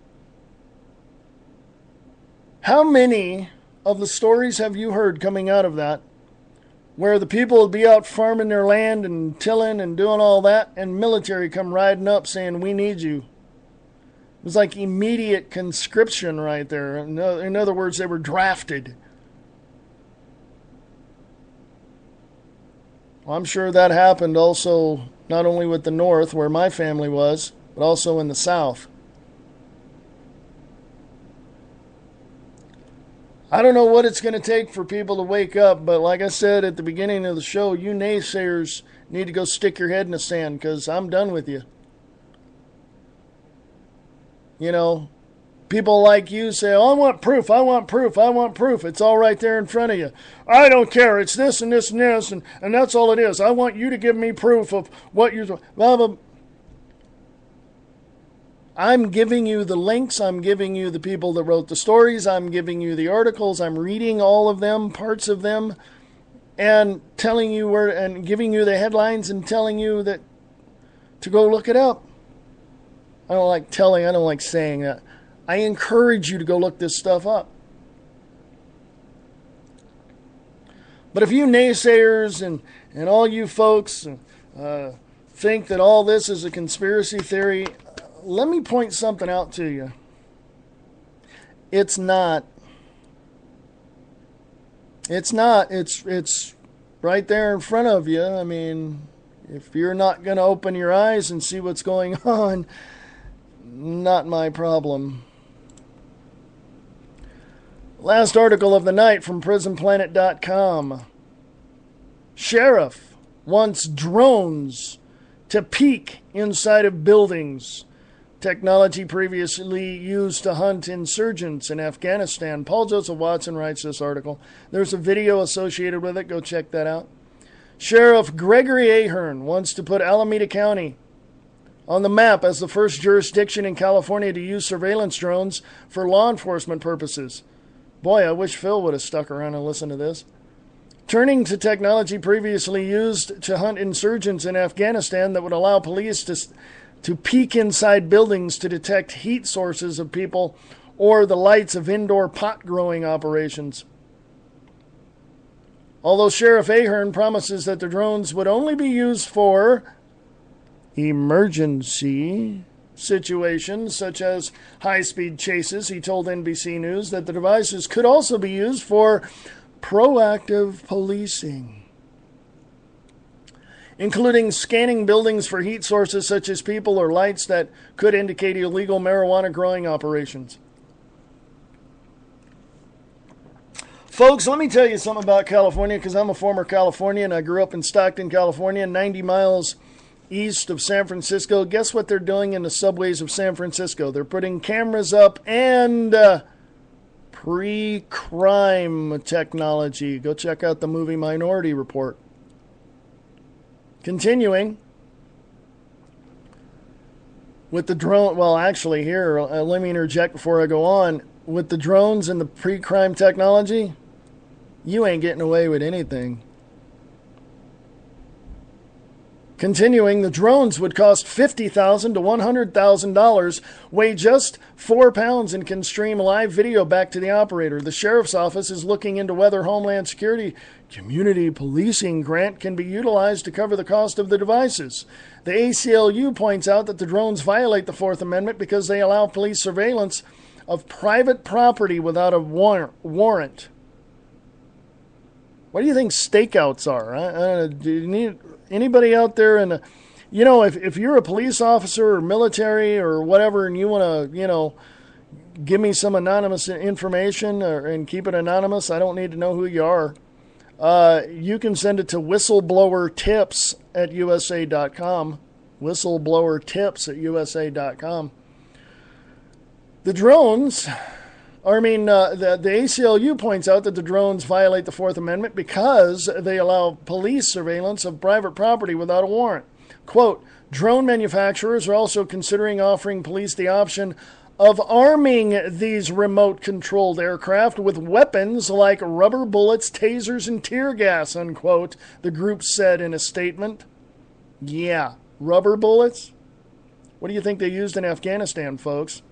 How many of the stories have you heard coming out of that where the people would be out farming their land and tilling and doing all that, and military come riding up saying, we need you? It was like immediate conscription right there. In other words, they were drafted. Well, I'm sure that happened also not only with the North, where my family was, but also in the South. I don't know what it's going to take for people to wake up, but like I said at the beginning of the show, you naysayers need to go stick your head in the sand, because I'm done with you. You know, people like you say, oh, I want proof, I want proof, I want proof. It's all right there in front of you. I don't care. It's this and this and this, and that's all it is. I want you to give me proof of what you're doing. Blah, blah. I'm giving you the links. I'm giving you the people that wrote the stories. I'm giving you the articles. I'm reading all of them, parts of them, and telling you where, and giving you the headlines and telling you that to go look it up. I don't like saying that. I encourage you to go look this stuff up. But if you naysayers and all you folks think that all this is a conspiracy theory, let me point something out to you. It's not. It's not. It's right there in front of you. I mean, if you're not going to open your eyes and see what's going on, not my problem. Last article of the night from PrisonPlanet.com. Sheriff wants drones to peek inside of buildings. Technology previously used to hunt insurgents in Afghanistan. Paul Joseph Watson writes this article. There's a video associated with it. Go check that out. Sheriff Gregory Ahern wants to put Alameda County on the map as the first jurisdiction in California to use surveillance drones for law enforcement purposes. Boy, I wish Phil would have stuck around and listened to this. Turning to technology previously used to hunt insurgents in Afghanistan that would allow police to peek inside buildings to detect heat sources of people or the lights of indoor pot growing operations. Although Sheriff Ahern promises that the drones would only be used for emergency situations such as high-speed chases, he told NBC News that the devices could also be used for proactive policing, including scanning buildings for heat sources such as people or lights that could indicate illegal marijuana growing operations. Folks, let me tell you something about California, because I'm a former Californian. I grew up in Stockton, California, 90 miles east of San Francisco. Guess what they're doing in the subways of San Francisco? They're putting cameras up and pre-crime technology. Go check out the movie Minority Report. Continuing with the drone, well, actually here, let me interject before I go on. With the drones and the pre-crime technology, you ain't getting away with anything. Continuing, the drones would cost $50,000 to $100,000, weigh just 4 pounds, and can stream live video back to the operator. The sheriff's office is looking into whether Homeland Security Community Policing Grant can be utilized to cover the cost of the devices. The ACLU points out that the drones violate the Fourth Amendment because they allow police surveillance of private property without a warrant. What do you think stakeouts are? Do you need anybody out there in if you're a police officer or military or whatever and you want to, give me some anonymous information and keep it anonymous, I don't need to know who you are. You can send it to whistleblowertips@usa.com. Whistleblowertips@usa.com. The drones... the ACLU points out that the drones violate the Fourth Amendment because they allow police surveillance of private property without a warrant. Quote, drone manufacturers are also considering offering police the option of arming these remote-controlled aircraft with weapons like rubber bullets, tasers, and tear gas, unquote, the group said in a statement. Yeah, rubber bullets? What do you think they used in Afghanistan, folks?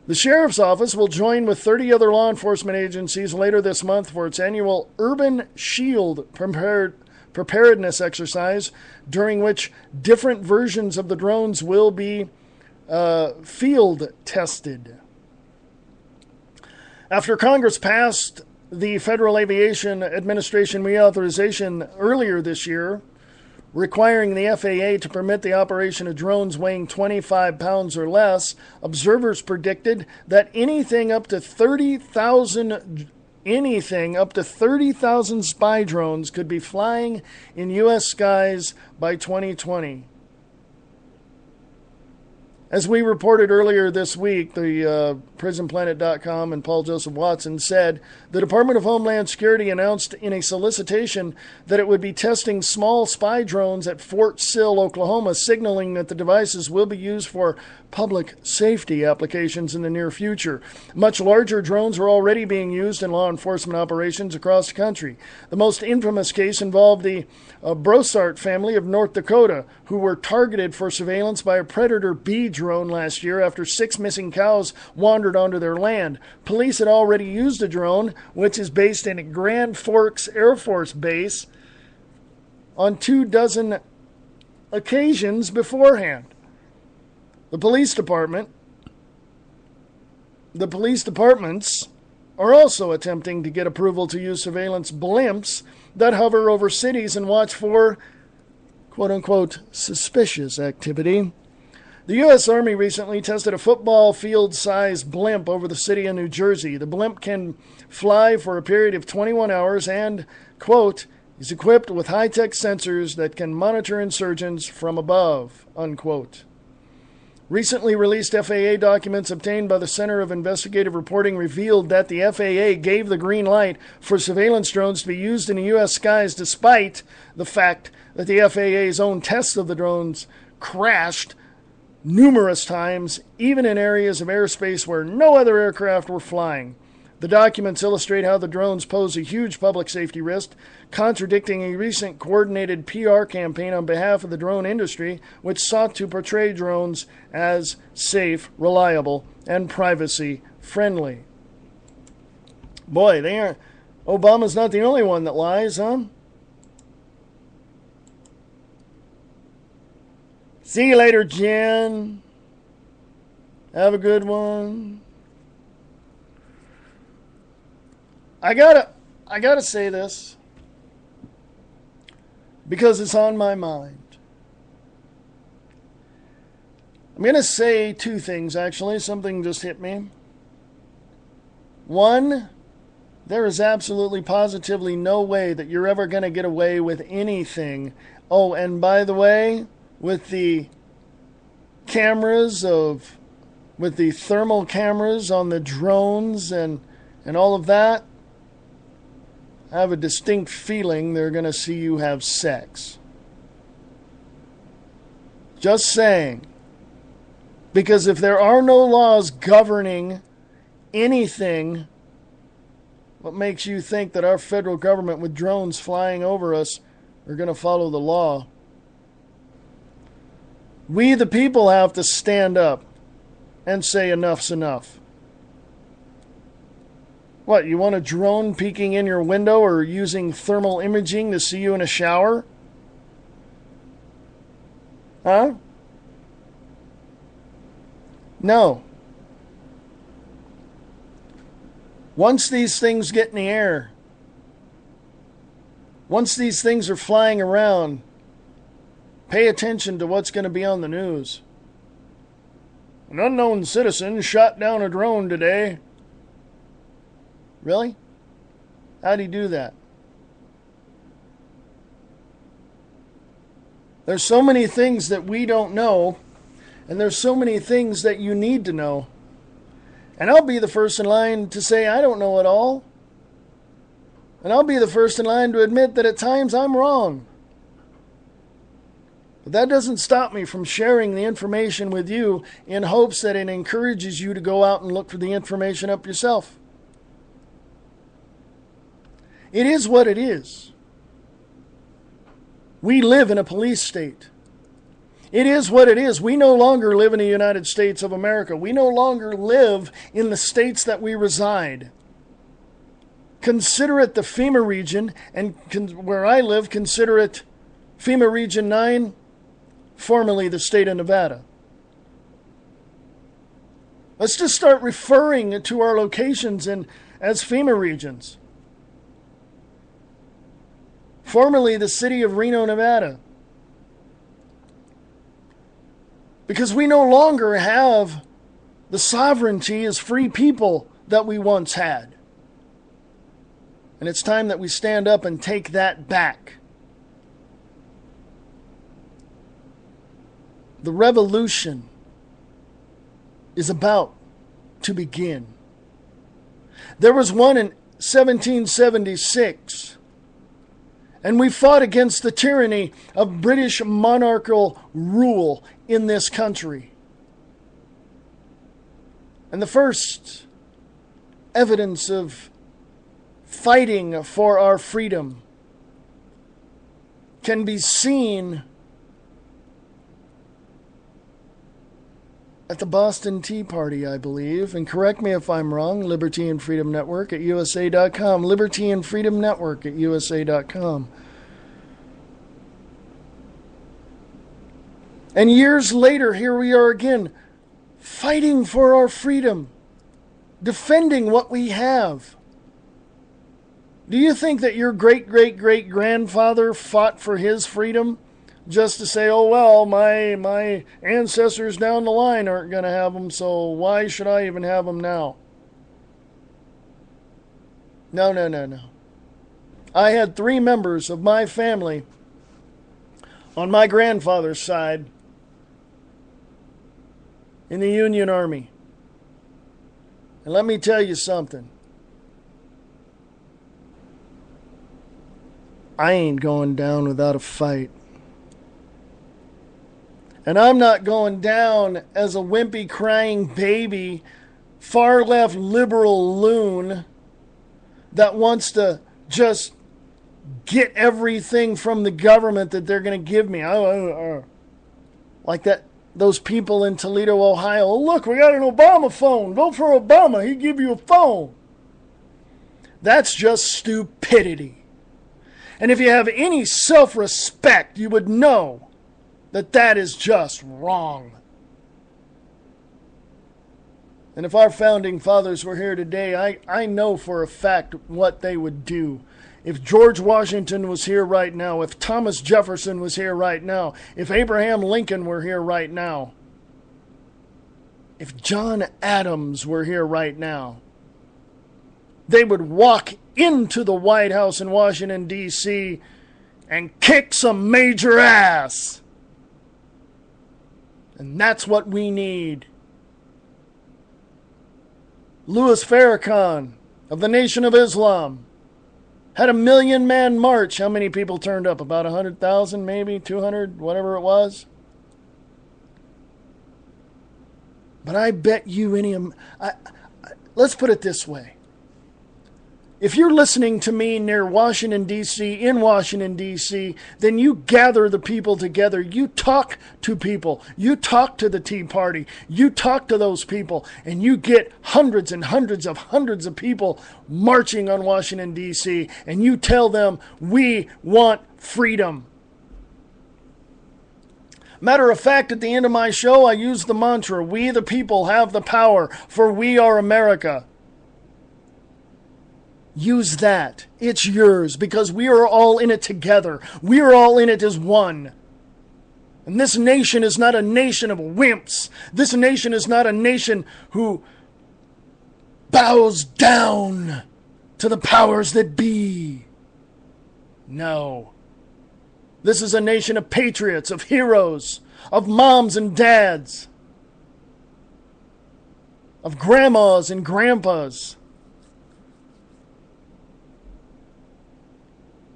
The Sheriff's Office will join with 30 other law enforcement agencies later this month for its annual Urban Shield preparedness exercise, during which different versions of the drones will be field tested. After Congress passed the Federal Aviation Administration reauthorization earlier this year, requiring the FAA to permit the operation of drones weighing 25 pounds or less, observers predicted that anything up to 30,000 spy drones could be flying in U.S. skies by 2020. As we reported earlier this week, the PrisonPlanet.com and Paul Joseph Watson said the Department of Homeland Security announced in a solicitation that it would be testing small spy drones at Fort Sill, Oklahoma, signaling that the devices will be used for public safety applications in the near future. Much larger drones are already being used in law enforcement operations across the country. The most infamous case involved the Brossart family of North Dakota, who were targeted for surveillance by a Predator B drone last year after 6 missing cows wandered onto their land. Police had already used a drone, which is based in Grand Forks Air Force Base, on 24 occasions beforehand. The police departments are also attempting to get approval to use surveillance blimps that hover over cities and watch for, quote-unquote, suspicious activity. The U.S. Army recently tested a football field-sized blimp over the city of New Jersey. The blimp can fly for a period of 21 hours and, quote, is equipped with high-tech sensors that can monitor insurgents from above, unquote. Recently released FAA documents obtained by the Center of Investigative Reporting revealed that the FAA gave the green light for surveillance drones to be used in the U.S. skies, despite the fact that the FAA's own tests of the drones crashed numerous times, even in areas of airspace where no other aircraft were flying. The documents illustrate how the drones pose a huge public safety risk, contradicting a recent coordinated PR campaign on behalf of the drone industry, which sought to portray drones as safe, reliable, and privacy-friendly. Boy, Obama's not the only one that lies, huh? See you later, Jen. Have a good one. I gotta say this because it's on my mind. I'm gonna say 2 things, actually. Something just hit me. One, there is absolutely positively no way that you're ever gonna get away with anything. Oh, and by the way, with the thermal cameras on the drones and all of that, I have a distinct feeling they're going to see you have sex. Just saying. Because if there are no laws governing anything, what makes you think that our federal government with drones flying over us are going to follow the law? We, the people, have to stand up and say enough's enough. What, you want a drone peeking in your window or using thermal imaging to see you in a shower? Huh? No. Once these things get in the air, once these things are flying around, pay attention to what's going to be on the news. An unknown citizen shot down a drone today. Really? How'd he do that? There's so many things that we don't know, and there's so many things that you need to know. And I'll be the first in line to say I don't know it all. And I'll be the first in line to admit that at times I'm wrong. But that doesn't stop me from sharing the information with you in hopes that it encourages you to go out and look for the information up yourself. It is what it is. We live in a police state. It is what it is. We no longer live in the United States of America. We no longer live in the states that we reside. Consider it the FEMA region, and where I live, consider it FEMA Region 9, formerly the state of Nevada. Let's just start referring to our locations as FEMA regions. Formerly the city of Reno, Nevada. Because we no longer have the sovereignty as free people that we once had. And it's time that we stand up and take that back. The revolution is about to begin. There was one in 1776, and we fought against the tyranny of British monarchical rule in this country. And the first evidence of fighting for our freedom can be seen at the Boston Tea Party, I believe. And correct me if I'm wrong, Liberty and Freedom Network at USA.com. Liberty and Freedom Network at USA.com. And years later, here we are again, fighting for our freedom, defending what we have. Do you think that your great-great-great-grandfather fought for his freedom just to say, oh, well, my ancestors down the line aren't going to have them, so why should I even have them now? No. I had 3 members of my family on my grandfather's side in the Union Army. And let me tell you something. I ain't going down without a fight. And I'm not going down as a wimpy crying baby, far left liberal loon that wants to just get everything from the government that they're going to give me. Like those people in Toledo, Ohio. Oh, look, we got an Obama phone. Vote for Obama. He'd give you a phone. That's just stupidity. And if you have any self-respect, you would know that that is just wrong. And if our founding fathers were here today, I know for a fact what they would do. If George Washington was here right now, if Thomas Jefferson was here right now, if Abraham Lincoln were here right now, if John Adams were here right now, they would walk into the White House in Washington, D.C. and kick some major ass. And that's what we need. Louis Farrakhan of the Nation of Islam had a 1 million man march. How many people turned up? About 100,000, maybe 200, whatever it was. But I bet you let's put it this way. If you're listening to me near Washington, D.C., in Washington, D.C., then you gather the people together. You talk to people. You talk to the Tea Party. You talk to those people. And you get hundreds and hundreds of people marching on Washington, D.C., and you tell them, we want freedom. Matter of fact, at the end of my show, I use the mantra, we the people have the power, for we are America. Use that. It's yours because we are all in it together. We are all in it as one. And this nation is not a nation of wimps. This nation is not a nation who bows down to the powers that be. No. This is a nation of patriots, of heroes, of moms and dads, of grandmas and grandpas.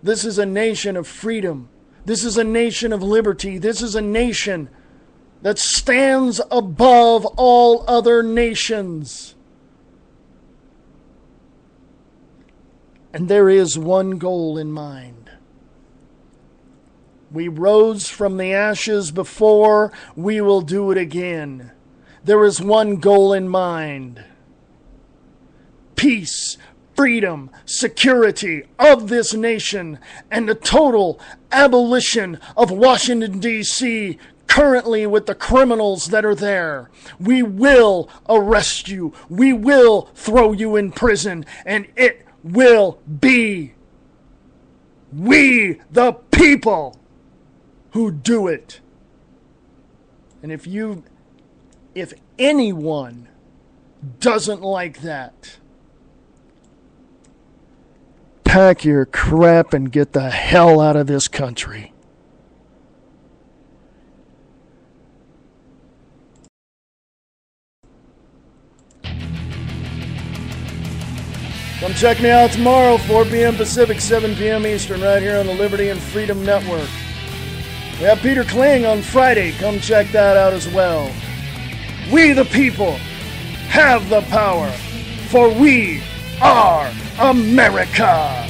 This is a nation of freedom. This is a nation of liberty. This is a nation that stands above all other nations. And there is one goal in mind. We rose from the ashes before. We will do it again. There is one goal in mind. Peace, freedom, security of this nation, and the total abolition of Washington, D.C., currently with the criminals that are there. We will arrest you. We will throw you in prison, and it will be we, the people, who do it. And if anyone doesn't like that, pack your crap and get the hell out of this country. Come check me out tomorrow, 4 p.m. Pacific, 7 p.m. Eastern, right here on the Liberty and Freedom Network. We have Peter Kling on Friday. Come check that out as well. We, the people, have the power, for we are America.